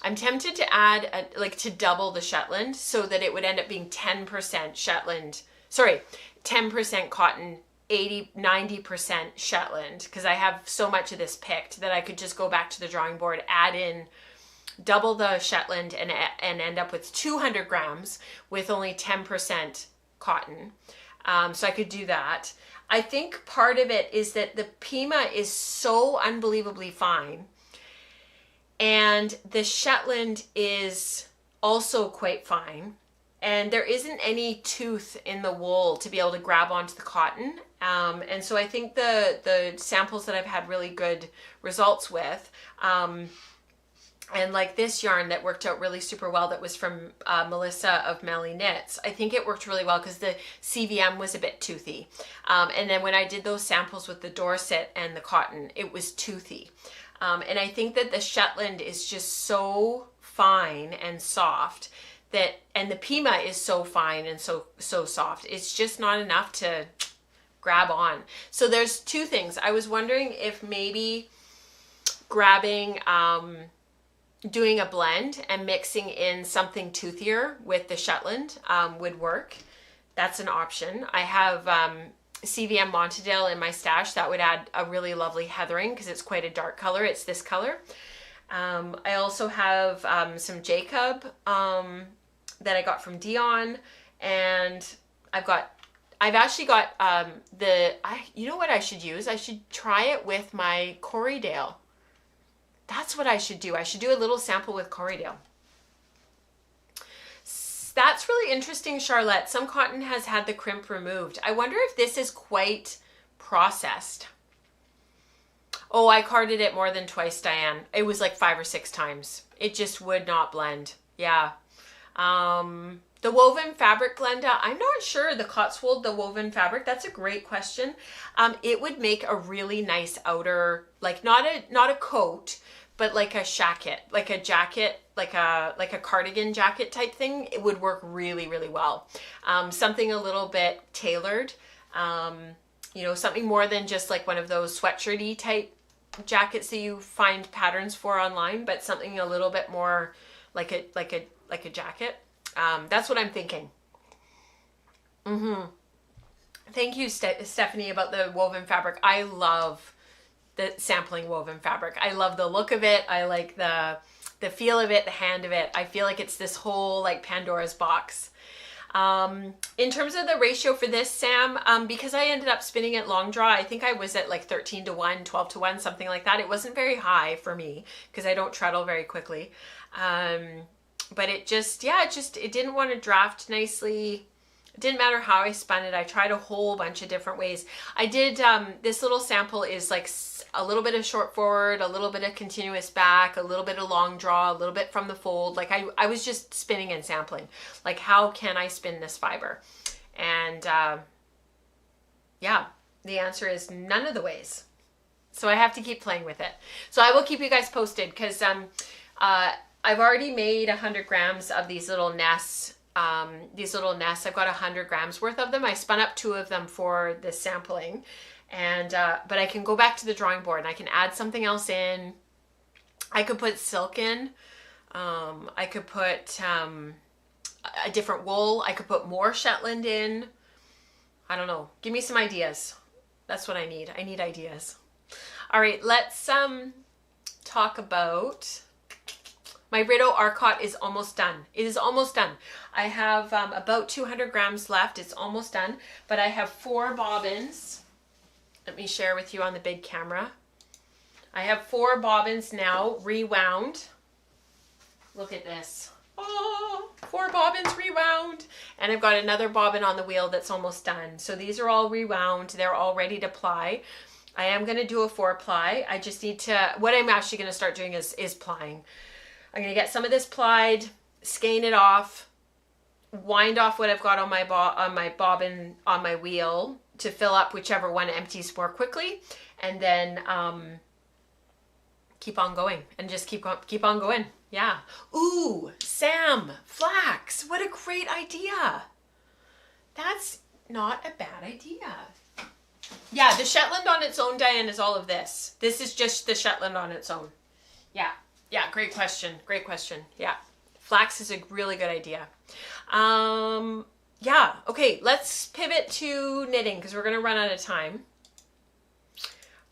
I'm tempted to add, to double the Shetland, so that it would end up being 10% Shetland, 10% cotton, 90% Shetland, because I have so much of this picked that I could just go back to the drawing board, add in double the Shetland, and end up with 200 grams with only 10% cotton. So I could do that. I think part of it is that the Pima is so unbelievably fine, and the Shetland is also quite fine. And there isn't any tooth in the wool to be able to grab onto the cotton. And so I think the samples that I've had really good results with, and like this yarn that worked out really super well, that was from Melissa of Melly Knits, I think it worked really well because the CVM was a bit toothy. And then when I did those samples with the Dorset and the cotton, it was toothy. And I think that the Shetland is just so fine and soft, and the Pima is so fine and so soft. It's just not enough to grab on. So there's 2 things. I was wondering if maybe grabbing, doing a blend and mixing in something toothier with the Shetland would work. That's an option. I have CVM Montadale in my stash. That would add a really lovely heathering, because it's quite a dark color. It's this color. I also have some Jacob that I got from Dion, and I've actually got you know what I should use? I should try it with my Corriedale. That's what I should do. I should do a little sample with Corriedale. That's really interesting, Charlotte. Some cotton has had the crimp removed. I wonder if this is quite processed. Oh, I carded it more than twice, Diane. It was like 5 or 6 times. It just would not blend. Yeah. The woven fabric, Glenda, I'm not sure. The Cotswold, the woven fabric, that's a great question. It would make a really nice outer, like not a coat, but like a shacket, like a jacket, like a cardigan jacket type thing. It would work really, really well. Something a little bit tailored, you know, something more than just like one of those sweatshirty type jackets that you find patterns for online, but something a little bit more like a jacket. That's what I'm thinking. Thank you, Stephanie, about the woven fabric. I love the sampling woven fabric. I love the look of it. I like the feel of it, the hand of it. I feel like it's this whole like Pandora's box. In terms of the ratio for this, Sam, because I ended up spinning it long draw, I think I was at like 13 to 1, 12 to 1, something like that. It wasn't very high for me because I don't treadle very quickly. But it just, yeah, it didn't want to draft nicely. It didn't matter how I spun it. I tried a whole bunch of different ways. I did, this little sample is like a little bit of short forward, a little bit of continuous back, a little bit of long draw, a little bit from the fold. Like I was just spinning and sampling. Like, how can I spin this fiber? And yeah, the answer is none of the ways. So I have to keep playing with it. So I will keep you guys posted because I've already made 100 grams of these little nests. I've got 100 grams worth of them. I spun up 2 of them for this sampling, and but I can go back to the drawing board and I can add something else in. I could put silk in. I could put a different wool. I could put more Shetland in. I don't know. Give me some ideas. That's what I need. I need ideas. All right, let's talk about. My Rideau Arcott is almost done. It is almost done. I have about 200 grams left. It's almost done, but I have 4 bobbins. Let me share with you on the big camera. I have 4 bobbins now rewound. Look at this. Oh, 4 bobbins rewound. And I've got another bobbin on the wheel that's almost done. So these are all rewound. They're all ready to ply. I am going to do a 4-ply. I just need to, what I'm actually going to start doing is plying. I'm going to get some of this plied, skein it off, wind off what I've got on my bobbin on my wheel to fill up whichever one empties more quickly, and then keep on going and just keep on going. Yeah. Ooh, Sam, flax. What a great idea. That's not a bad idea. Yeah, the Shetland on its own, Diane, is all of this. This is just the Shetland on its own. Yeah. Yeah, great question. Great question. Yeah. Flax is a really good idea. Yeah. Okay, let's pivot to knitting because we're going to run out of time.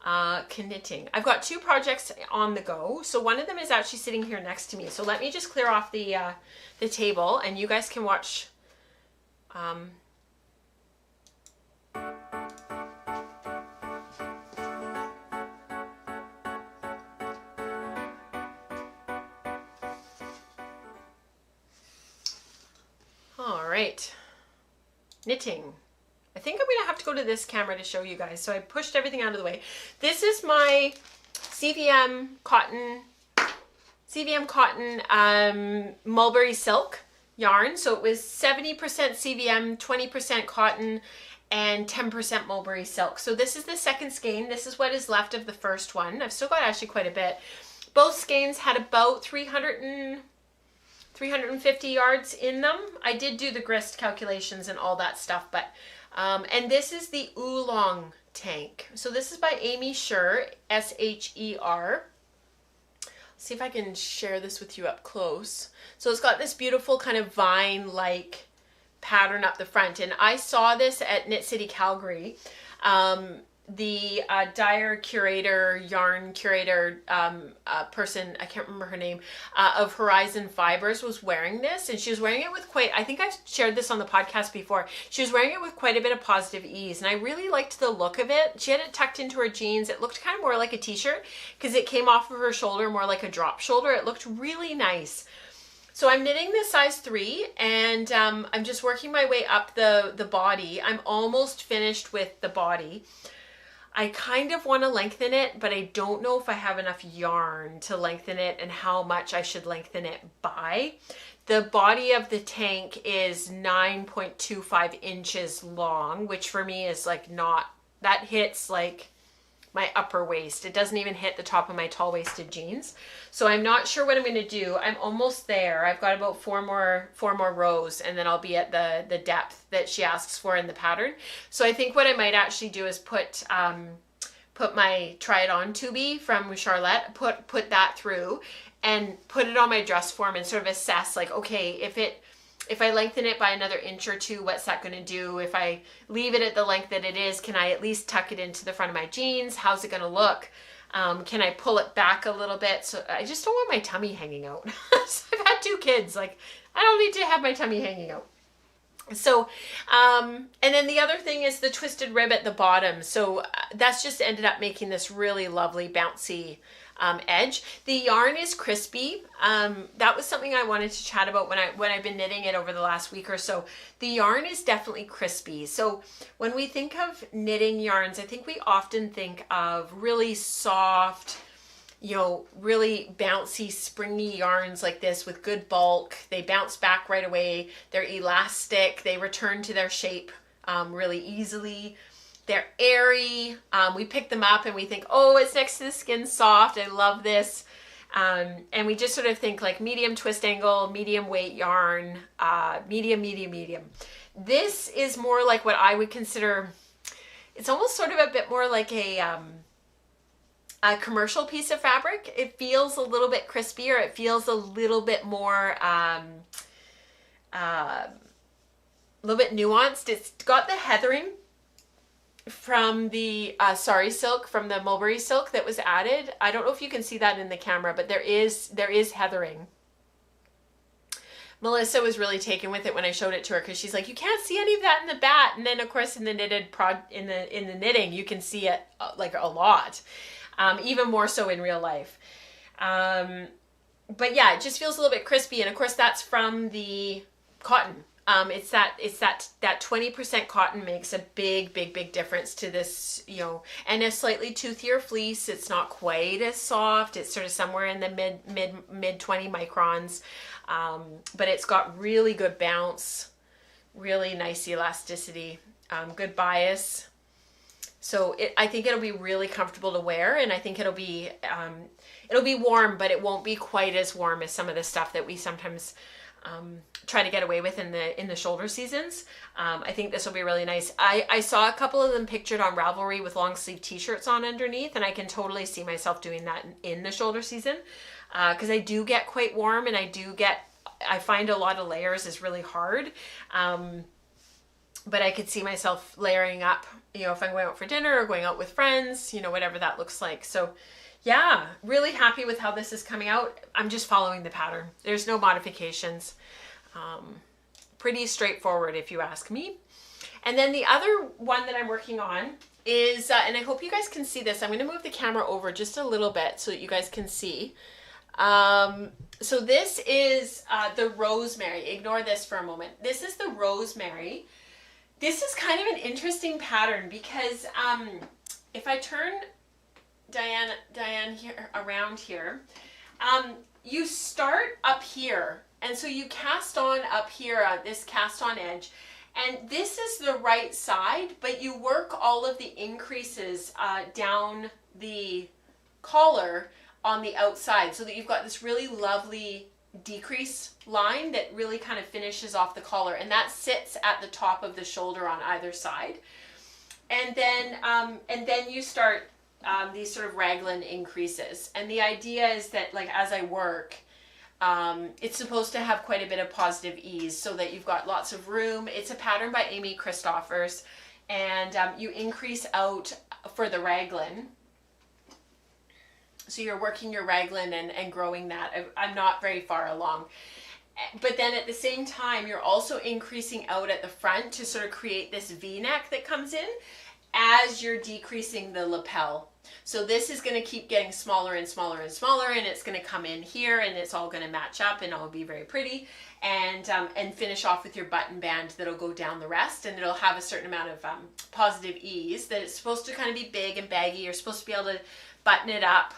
K-nitting. I've got 2 projects on the go. So one of them is actually sitting here next to me. So let me just clear off the table and you guys can watch. Right, knitting. I think I'm gonna have to go to this camera to show you guys. So I pushed everything out of the way. This is my CVM cotton mulberry silk yarn. So it was 70% CVM, 20% cotton, and 10% mulberry silk. So this is the second skein. This is what is left of the first one. I've still got actually quite a bit. Both skeins had about 350 yards in them. I did do the grist calculations and all that stuff, but and this is the Oolong tank. So this is by Amy Sher, S-H-E-R. See if I can share this with you up close. So it's got this beautiful kind of vine-like pattern up the front, and I saw this at Knit City Calgary. The dyer curator, yarn curator person, I can't remember her name, of Horizon Fibers was wearing this, and she was wearing it with quite, I think I've shared this on the podcast before, she was wearing it with quite a bit of positive ease, and I really liked the look of it. She had it tucked into her jeans. It looked kind of more like a t-shirt because it came off of her shoulder more like a drop shoulder. It looked really nice. So I'm knitting this size 3, and I'm just working my way up the body. I'm almost finished with the body. I kind of want to lengthen it, but I don't know if I have enough yarn to lengthen it and how much I should lengthen it by. The body of the tank is 9.25 inches long, which for me is like not, that hits like my upper waist. It doesn't even hit the top of my tall-waisted jeans. So I'm not sure what I'm going to do. I'm almost there. I've got about four more rows, and then I'll be at the depth that she asks for in the pattern. So I think what I might actually do is put my Try It On Tubi from Charlotte, put that through and put it on my dress form and sort of assess like, okay, if if I lengthen it by another inch or two, what's that going to do? If I leave it at the length that it is, can I at least tuck it into the front of my jeans? How's it going to look? Can I pull it back a little bit? So I just don't want my tummy hanging out. So I've had 2 kids. Like, I don't need to have my tummy hanging out. So, and then the other thing is the twisted rib at the bottom. So that's just ended up making this really lovely bouncy edge. The yarn is crispy. That was something I wanted to chat about when I've been knitting it over the last week or so. The yarn is definitely crispy. So when we think of knitting yarns, I think we often think of really soft, you know, really bouncy, springy yarns like this with good bulk. They bounce back right away. They're elastic. They return to their shape really easily. They're airy. We pick them up and we think, oh, it's next to the skin soft. I love this. And we just sort of think like medium twist angle, medium weight yarn, medium. This is more like what I would consider, it's almost sort of a bit more like a commercial piece of fabric. It feels a little bit crispier. It feels a little bit more, a little bit nuanced. It's got the heathering from the sari silk, from the mulberry silk that was added. I don't know if you can see that in the camera, but there is heathering. Melissa was really taken with it when I showed it to her because she's like, you can't see any of that in the bat. And then of course in the in the knitting, you can see it like a lot. Even more so in real life. But yeah, it just feels a little bit crispy. And of course that's from the cotton. It's that 20% cotton makes a big difference to this, you know, and a slightly toothier fleece. It's not quite as soft. It's sort of somewhere in the mid 20 microns. But it's got really good bounce, really nice elasticity, good bias. So I think it'll be really comfortable to wear, and I think it'll be warm, but it won't be quite as warm as some of the stuff that we sometimes try to get away with in the shoulder seasons. I think this will be really nice. I saw a couple of them pictured on Ravelry with long sleeve t-shirts on underneath, and I can totally see myself doing that in the shoulder season because I do get quite warm, and I find a lot of layers is really hard. But I could see myself layering up, you know, if I'm going out for dinner or going out with friends, you know, whatever that looks like. So yeah, really happy with how this is coming out. I'm just following the pattern. There's no modifications. Pretty straightforward if you ask me. And then the other one that I'm working on is, and I hope you guys can see this. I'm going to move the camera over just a little bit so that you guys can see. So this is the Rosemary. Ignore this for a moment. This is the Rosemary. This is kind of an interesting pattern because if I turn Diane here around here, you start up here, and so you cast on up here on this cast on edge, and this is the right side, but you work all of the increases down the collar on the outside so that you've got this really lovely decrease line that really kind of finishes off the collar, and that sits at the top of the shoulder on either side. And then you start these sort of raglan increases, and the idea is that, like, as I work, it's supposed to have quite a bit of positive ease so that you've got lots of room. It's a pattern by Amy Christoffers, and you increase out for the raglan. So you're working your raglan and growing that. I'm not very far along. But then at the same time, you're also increasing out at the front to sort of create this V-neck that comes in as you're decreasing the lapel. So this is going to keep getting smaller and smaller and smaller, and it's going to come in here, and it's all going to match up, and it'll be very pretty. And finish off with your button band that'll go down the rest, and it'll have a certain amount of positive ease. That it's supposed to kind of be big and baggy. You're supposed to be able to button it up.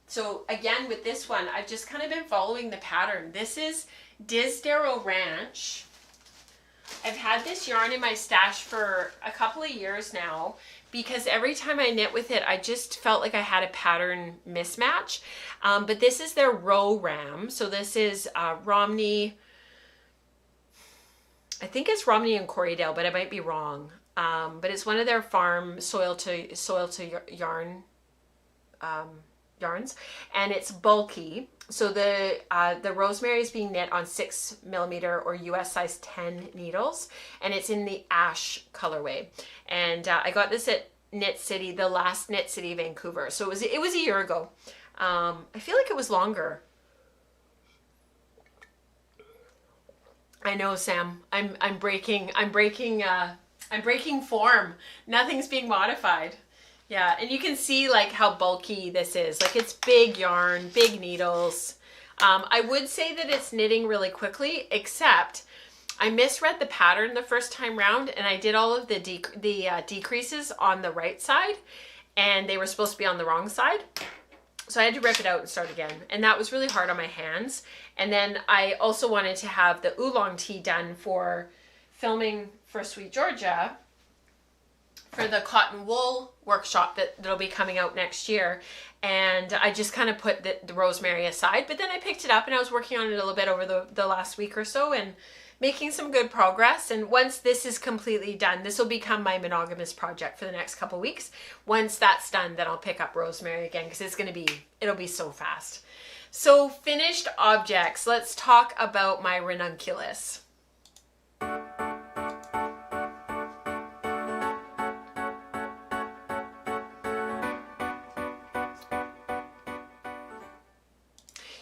So again, with this one, I've just kind of been following the pattern. This is Disdarrow Ranch. I've had this yarn in my stash for a couple of years now because every time I knit with it, I just felt like I had a pattern mismatch. But this is their Row Ram. So this is Romney. I think it's Romney and Corriedale, but I might be wrong. But it's one of their farm soil to yarn yarns, and it's bulky. So the Rosemary is being knit on 6mm or US size 10 needles, and it's in the ash colorway. And I got this at Knit City, the last Knit City Vancouver. So it was a year ago. I feel like it was longer. I know, Sam. I'm breaking form. Nothing's being modified. Yeah, and you can see like how bulky this is. Like it's big yarn, big needles. I would say that it's knitting really quickly, except I misread the pattern the first time round, and I did all of the decreases on the right side, and they were supposed to be on the wrong side. So I had to rip it out and start again, and that was really hard on my hands. And then I also wanted to have the Oolong tee done for filming for Sweet Georgia for the cotton wool workshop that'll be coming out next year. And I just kind of put the Rosemary aside, but then I picked it up and I was working on it a little bit over the last week or so and making some good progress. And once this is completely done, this will become my monogamous project for the next couple weeks. Once that's done, then I'll pick up Rosemary again, because it'll be so fast. So finished objects, let's talk about my Ranunculus.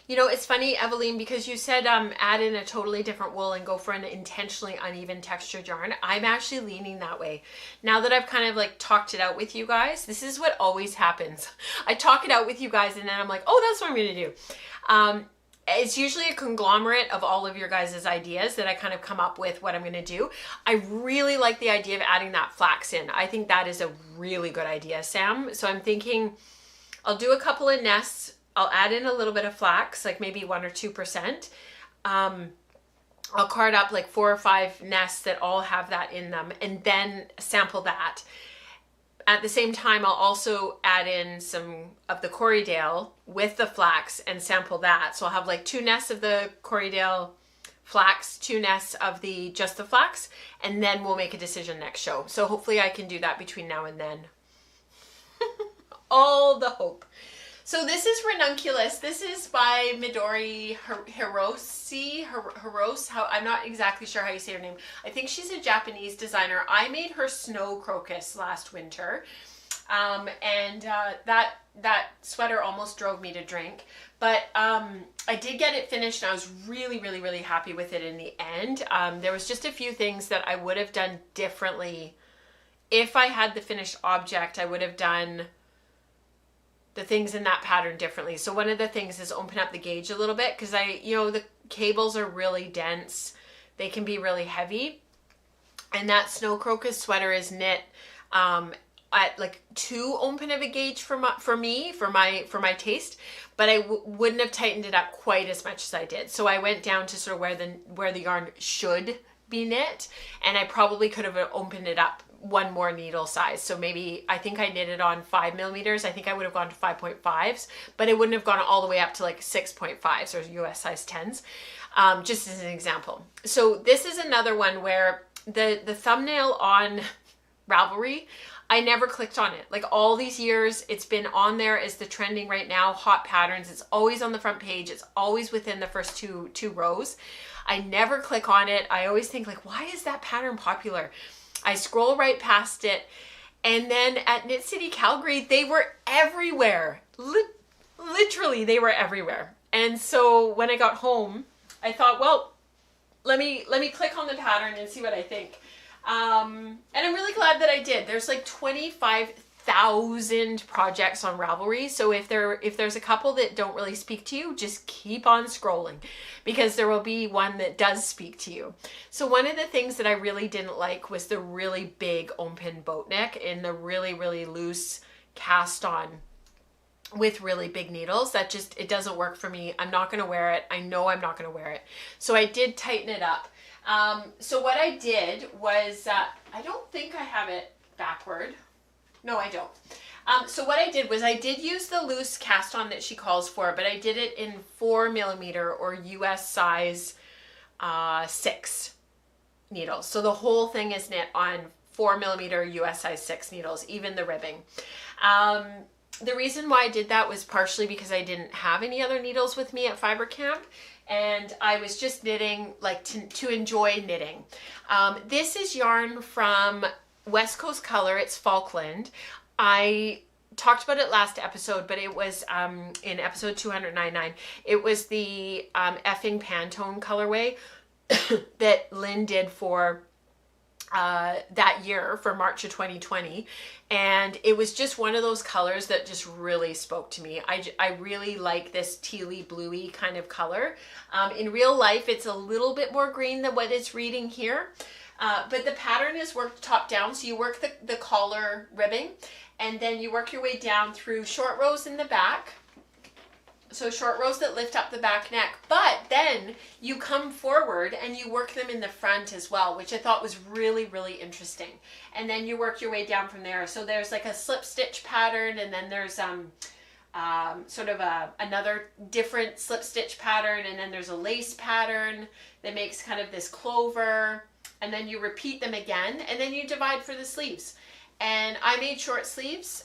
You know, it's funny, Eveline, because you said add in a totally different wool and go for an intentionally uneven textured yarn. I'm actually leaning that way. Now that I've kind of like talked it out with you guys, this is what always happens. I talk it out with you guys and then I'm like, oh, that's what I'm going to do. It's usually a conglomerate of all of your guys' ideas that I kind of come up with what I'm going to do. I really like the idea of adding that flax in. I think that is a really good idea, Sam. So I'm thinking I'll do a couple of nests. I'll add in a little bit of flax, like maybe 1 or 2%. I'll card up like 4 or 5 nests that all have that in them and then sample that. At the same time, I'll also add in some of the Corriedale with the flax and sample that. So I'll have like 2 nests of the Corriedale flax, 2 nests of just the flax, and then we'll make a decision next show. So hopefully I can do that between now and then. All the hope. So this is Ranunculus. This is by Midori Hirose. I'm not exactly sure how you say her name. I think she's a Japanese designer. I made her snow crocus last winter. That sweater almost drove me to drink. But I did get it finished and I was really, really, really happy with it in the end. There was just a few things that I would have done differently. If I had the finished object, I would have done the things in that pattern differently. So one of the things is open up the gauge a little bit, because the cables are really dense. They can be really heavy. And that snow crocus sweater is knit at like too open of a gauge for my taste, but I wouldn't have tightened it up quite as much as I did. So I went down to sort of where the yarn should be knit, and I probably could have opened it up 1 more needle size. So maybe, I think I knit it on 5mm. I think I would have gone to 5.5s, but it wouldn't have gone all the way up to like 6.5s or US size 10s, just as an example. So this is another one where the thumbnail on Ravelry, I never clicked on it. Like all these years, it's been on there as the trending right now, hot patterns. It's always on the front page. It's always within the first two rows. I never click on it. I always think like, why is that pattern popular? I scroll right past it. And then at Knit City Calgary, they were everywhere. Literally, they were everywhere. And so when I got home, I thought, well, let me click on the pattern and see what I think. And I'm really glad that I did. There's like 25,000 projects on Ravelry. So if there's a couple that don't really speak to you, just keep on scrolling, because there will be one that does speak to you. So one of the things that I really didn't like was the really big open boat neck in the really, really loose cast on with really big needles. That just, it doesn't work for me. I'm not going to wear it. I know I'm not going to wear it. So I did tighten it up. So what I did was, I don't think I have it backward. No, I don't. So what I did was I did use the loose cast on that she calls for, but I did it in 4mm or US size 6 needles. So the whole thing is knit on 4mm US size 6 needles, even the ribbing. The reason why I did that was partially because I didn't have any other needles with me at fiber camp, and I was just knitting like to enjoy knitting. This is yarn from West Coast Color. It's Falkland. I talked about it last episode, but it was in episode 299. It was the effing Pantone colorway that Lynn did for that year, for March of 2020, and it was just one of those colors that just really spoke to me. I really like this tealy bluey kind of color. In real life it's a little bit more green than what it's reading here, but the pattern is worked top down, so you work the collar ribbing and then you work your way down through short rows in the back. So short rows that lift up the back neck, but then you come forward and you work them in the front as well, which I thought was really, really interesting. And then you work your way down from there. So there's like a slip stitch pattern, and then there's sort of another different slip stitch pattern, and then there's a lace pattern that makes kind of this clover, and then you repeat them again, and then you divide for the sleeves. And I made short sleeves.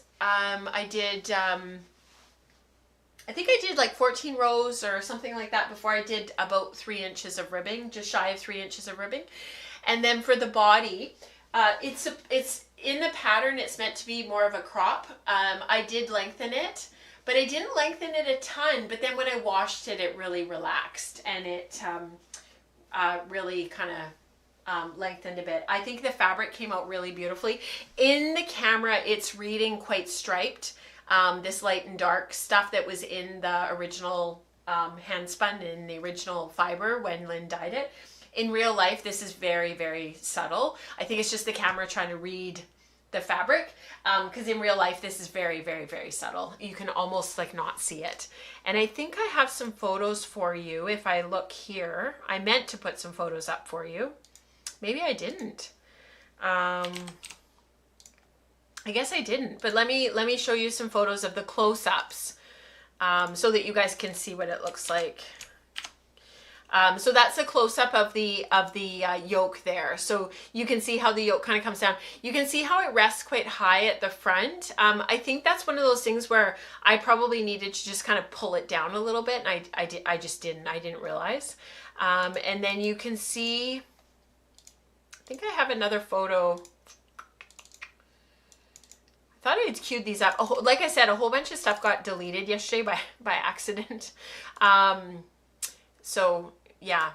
I think I did like 14 rows or something like that before I did about 3 inches of ribbing, just shy of 3 inches of ribbing. And then for the body, it's in the pattern, it's meant to be more of a crop. I did lengthen it, but I didn't lengthen it a ton. But then when I washed it, it really relaxed, and it really kind of lengthened a bit. I think the fabric came out really beautifully. In the camera, it's reading quite striped. This light and dark stuff that was in the original hand spun, in the original fiber when Lynn dyed it. In real life, this is very, very subtle. I think it's just the camera trying to read the fabric, because in real life, this is very, very, very subtle. You can almost like not see it. And I think I have some photos for you. If I look here, I meant to put some photos up for you. Maybe I didn't. I guess I didn't, but let me show you some photos of the close-ups, so that you guys can see what it looks like. So that's a close-up of the yoke there. So you can see how the yoke kind of comes down. You can see how it rests quite high at the front. I think that's one of those things where I probably needed to just kind of pull it down a little bit, and I just didn't. I didn't realize. And then you can see, I think I have another photo. I thought I'd queued these up. Oh, like I said, a whole bunch of stuff got deleted yesterday by accident. So yeah,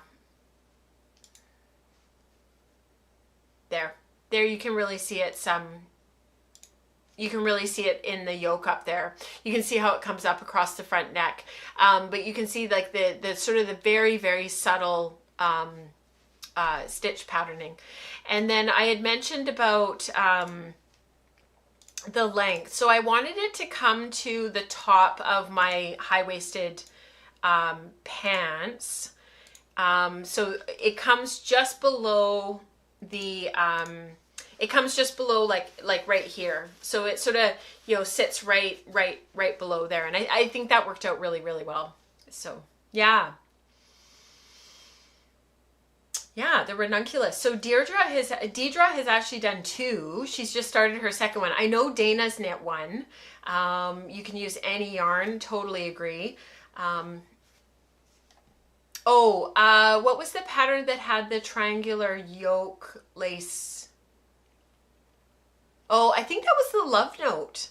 there you can really see it. You can really see it in the yoke up there. You can see how it comes up across the front neck, but you can see like the sort of the very, very subtle stitch patterning. And then I had mentioned about the length. So I wanted it to come to the top of my high-waisted pants. So it comes just below the, it comes just below like right here. So it sort of, you know, sits right below there. And I think that worked out really, really well. So yeah. Yeah, the Ranunculus. So Deidre has actually done 2. She's just started her second one. I know Dana's knit 1. You can use any yarn. Totally agree. What was the pattern that had the triangular yoke lace? Oh, I think that was the Love Note.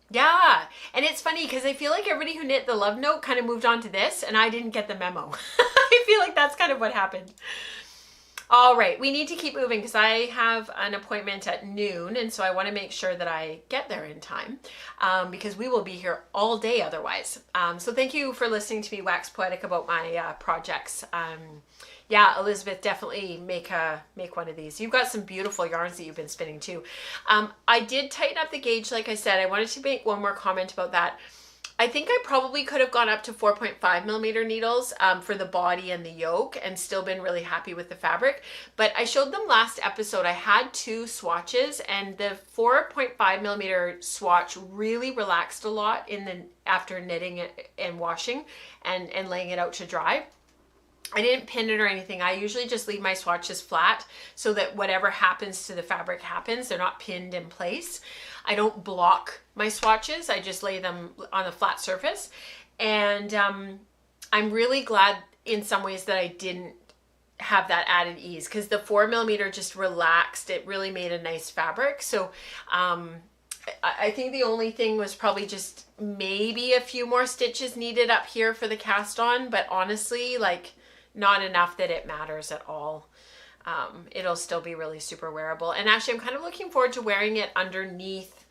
Yeah, and it's funny because I feel like everybody who knit the Love Note kind of moved on to this, and I didn't get the memo. I feel like that's kind of what happened. All right, we need to keep moving because I have an appointment at noon, and so I want to make sure that I get there in time, because we will be here all day otherwise. So thank you for listening to me wax poetic about my projects. Yeah, Elizabeth, definitely make one of these. You've got some beautiful yarns that you've been spinning too. I did tighten up the gauge, like I said. I wanted to make one more comment about that. I think I probably could have gone up to 4.5 millimeter needles for the body and the yoke and still been really happy with the fabric. But I showed them last episode. I had 2 swatches, and the 4.5 millimeter swatch really relaxed a lot after knitting it and washing and laying it out to dry. I didn't pin it or anything. I usually just leave my swatches flat so that whatever happens to the fabric happens. They're not pinned in place. I don't block my swatches. I just lay them on a flat surface. And I'm really glad in some ways that I didn't have that added ease, because the 4mm just relaxed. It really made a nice fabric. So I think the only thing was probably just maybe a few more stitches needed up here for the cast on, but honestly, like, not enough that it matters at all. It'll still be really super wearable. And actually, I'm kind of looking forward to wearing it underneath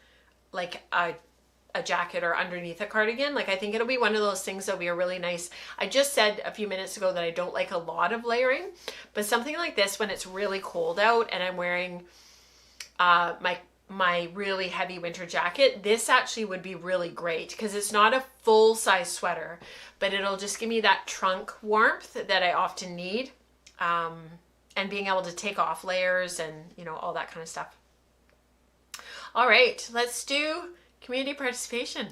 like a jacket or underneath a cardigan. Like, I think it'll be one of those things that'll be a really nice, I just said a few minutes ago that I don't like a lot of layering, but something like this when it's really cold out and I'm wearing my really heavy winter jacket, this actually would be really great because it's not a full size sweater, but it'll just give me that trunk warmth that I often need, and being able to take off layers and, you know, all that kind of stuff. All right, let's do community participation.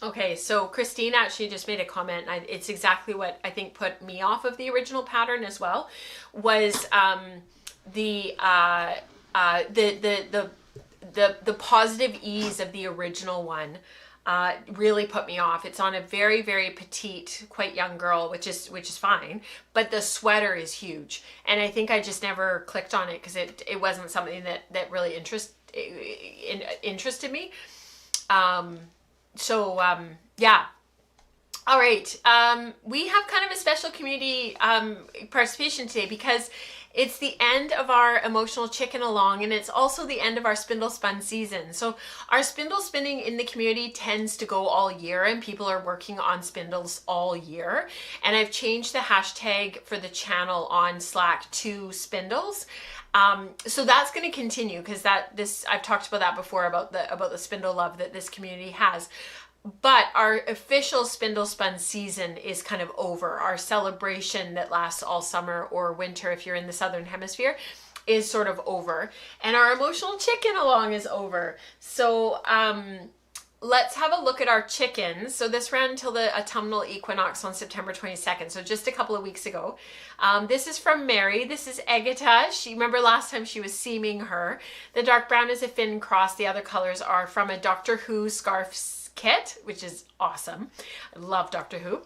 Okay, so Christine actually just made a comment. It's exactly what I think put me off of the original pattern as well, was the positive ease of the original one really put me off. It's on a very, very petite, quite young girl, which is fine, but the sweater is huge, and I think I just never clicked on it because it wasn't something that really interested me. Yeah. All right. We have kind of a special community participation today because it's the end of our emotional chicken along, and it's also the end of our spindle spun season. So our spindle spinning in the community tends to go all year, and people are working on spindles all year. And I've changed the hashtag for the channel on Slack to spindles. So that's going to continue because I've talked about that before, about the spindle love that this community has. But our official spindle spun season is kind of over. Our celebration that lasts all summer or winter, if you're in the Southern Hemisphere, is sort of over. And our emotional chicken along is over. So let's have a look at our chickens. So this ran until the autumnal equinox on September 22nd. So just a couple of weeks ago. This is from Mary. This is Agatha. Remember last time she was seaming her. The dark brown is a Finn cross. The other colors are from a Doctor Who scarf kit, which is awesome. I love Doctor Who.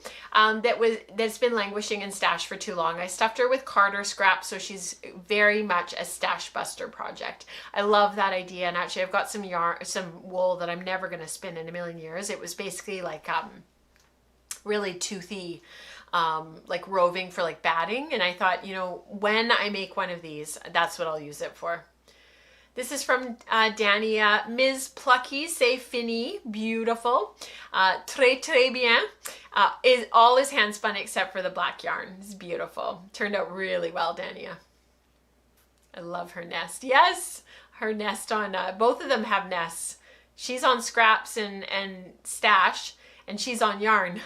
That's been languishing in stash for too long. I stuffed her with Carter scraps, so she's very much a stash buster project. I love that idea, and actually I've got some wool that I'm never going to spin in a million years. It was basically like really toothy, like roving for like batting, and I thought, you know, when I make one of these, that's what I'll use it for. This is from Dania. Ms. Plucky, c'est fini. Beautiful. Très, très bien. All is hand spun except for the black yarn. It's beautiful. Turned out really well, Dania. I love her nest. Yes, her nest on, both of them have nests. She's on scraps and stash, and she's on yarn.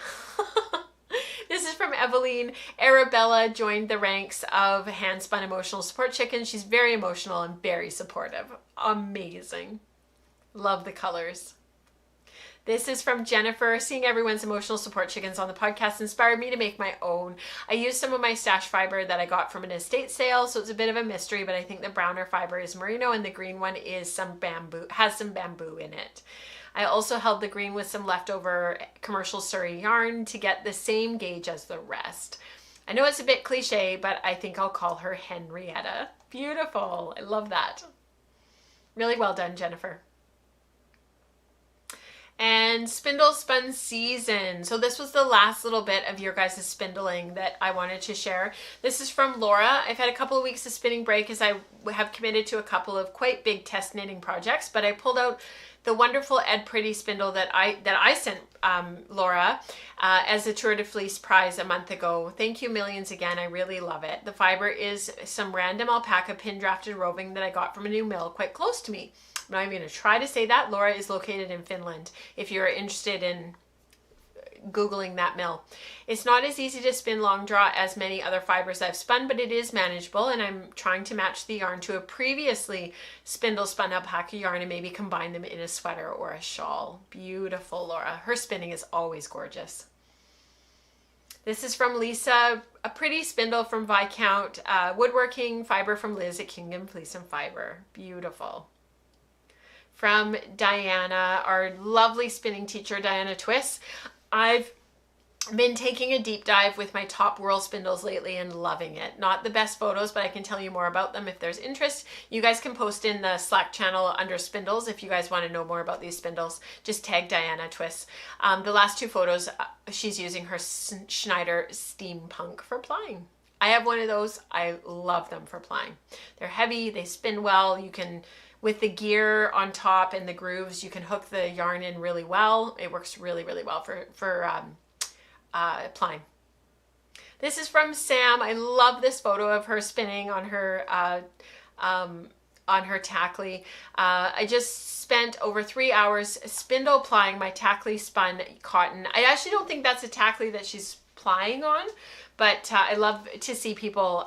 This is from Eveline. Arabella joined the ranks of Handspun Emotional Support Chickens. She's very emotional and very supportive. Amazing. Love the colors. This is from Jennifer. Seeing everyone's emotional support chickens on the podcast inspired me to make my own. I used some of my stash fiber that I got from an estate sale, so it's a bit of a mystery, but I think the browner fiber is merino and the green one is some bamboo, has some bamboo in it. I also held the green with some leftover commercial Surrey yarn to get the same gauge as the rest. I know it's a bit cliche, but I think I'll call her Henrietta. Beautiful. I love that. Really well done, Jennifer. And spindle spun season. So this was the last little bit of your guys' spindling that I wanted to share. This is from Laura. I've had a couple of weeks of spinning break as I have committed to a couple of quite big test knitting projects, but I pulled out the wonderful Ed Pretty spindle that I sent Laura as a Tour de Fleece prize a month ago. Thank you millions again. I really love it. The fiber is some random alpaca pin drafted roving that I got from a new mill quite close to me. I'm not even going to try to say that. Laura is located in Finland, if you're interested in Googling that mill. It's not as easy to spin long draw as many other fibers I've spun, but it is manageable, and I'm trying to match the yarn to a previously spindle spun alpaca yarn and maybe combine them in a sweater or a shawl. Beautiful, Laura. Her spinning is always gorgeous. This is from Lisa, a pretty spindle from Viscount, woodworking fiber from Liz at Kingdom Fleece and Fiber. Beautiful. From Diana, our lovely spinning teacher, Diana Twiss. I've been taking a deep dive with my top whirl spindles lately and loving it. Not the best photos, but I can tell you more about them if there's interest. You guys can post in the Slack channel under spindles if you guys want to know more about these spindles. Just tag Diana Twiss. The last two photos, she's using her Schneider Steampunk for plying. I have one of those. I love them for plying. They're heavy, they spin well. You can, with the gear on top and the grooves, you can hook the yarn in really well. It works really, really well for plying. This is from Sam. I love this photo of her spinning on her Tackley. I just spent over 3 hours spindle plying my Tackley spun cotton. I actually don't think that's a Tackley that she's plying on, but I love to see people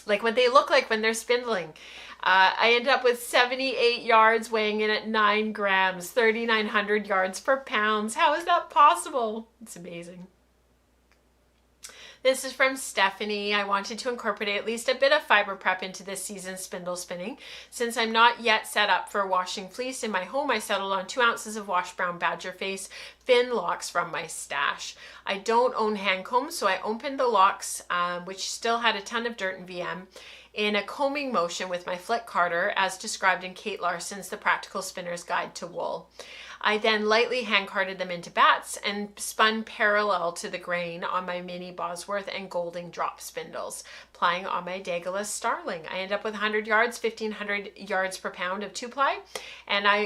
like what they look like when they're spindling. I ended up with 78 yards weighing in at 9 grams, 3,900 yards per pound. How is that possible? It's amazing. This is from Stephanie. I wanted to incorporate at least a bit of fiber prep into this season's spindle spinning. Since I'm not yet set up for washing fleece in my home, I settled on 2 ounces of wash brown badger face fin locks from my stash. I don't own hand combs, so I opened the locks, which still had a ton of dirt and VM, in a combing motion with my flick carder, as described in Kate Larson's The Practical Spinner's Guide to Wool. I then lightly hand carded them into bats and spun parallel to the grain on my mini Bosworth and Golding drop spindles, plying on my Daedalus Starling. I end up with 100 yards, 1,500 yards per pound of 2-ply,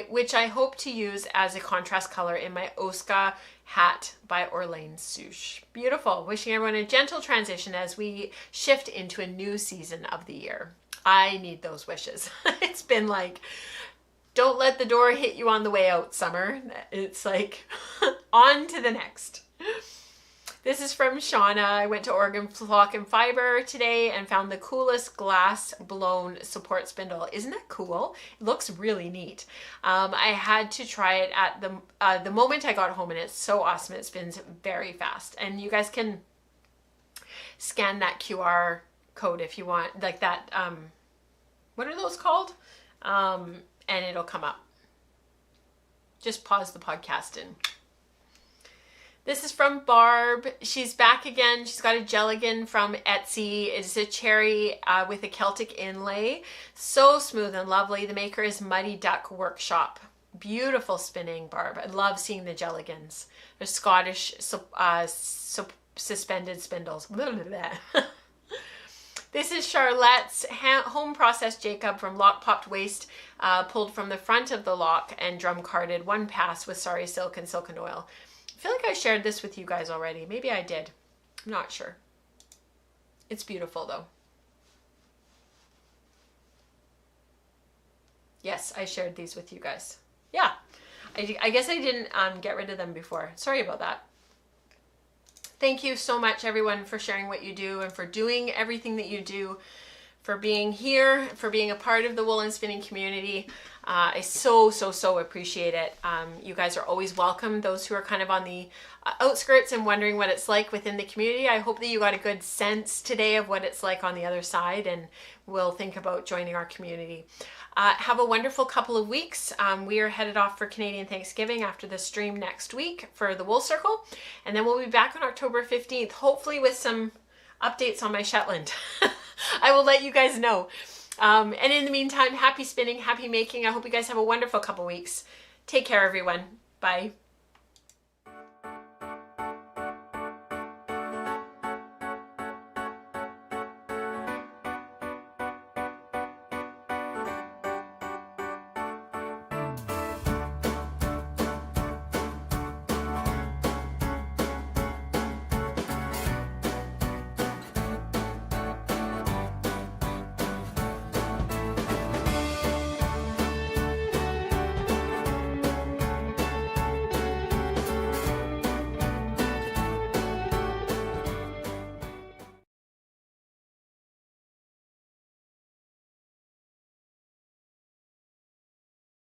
which I hope to use as a contrast color in my Oscar hat by Orlane Souche. Beautiful. Wishing everyone a gentle transition as we shift into a new season of the year. I need those wishes. It's been like, don't let the door hit you on the way out, summer. It's like, on to the next. This is from Shauna. I went to Oregon Flock and Fiber today and found the coolest glass blown support spindle. Isn't that cool? It looks really neat. I had to try it at the moment I got home, and it's so awesome. It spins very fast. And you guys can scan that QR code if you want, like that, what are those called? And it'll come up. Just pause the podcast and... This is from Barb. She's back again. She's got a Jelligan from Etsy. It's a cherry with a Celtic inlay. So smooth and lovely. The maker is Muddy Duck Workshop. Beautiful spinning, Barb. I love seeing the Jelligans. They're Scottish suspended spindles. This is Charlotte's home processed Jacob from Lock Popped Waste, pulled from the front of the lock and drum carded 1 pass with Sari Silk and Silk and Oil. I feel like I shared this with you guys already. Maybe I did. I'm not sure. It's beautiful though. Yes, I shared these with you guys. Yeah, I guess I didn't get rid of them before. Sorry about that. Thank you so much, everyone, for sharing what you do and for doing everything that you do, for being here, for being a part of the wool and spinning community. I so appreciate it. You guys are always welcome. Those who are kind of on the outskirts and wondering what it's like within the community, I hope that you got a good sense today of what it's like on the other side and will think about joining our community. Have a wonderful couple of weeks. We are headed off for Canadian Thanksgiving after the stream next week for the Wool Circle. And then we'll be back on October 15th, hopefully with some updates on my Shetland. I will let you guys know. And in the meantime, happy spinning, happy making. I hope you guys have a wonderful couple weeks. Take care, everyone. Bye.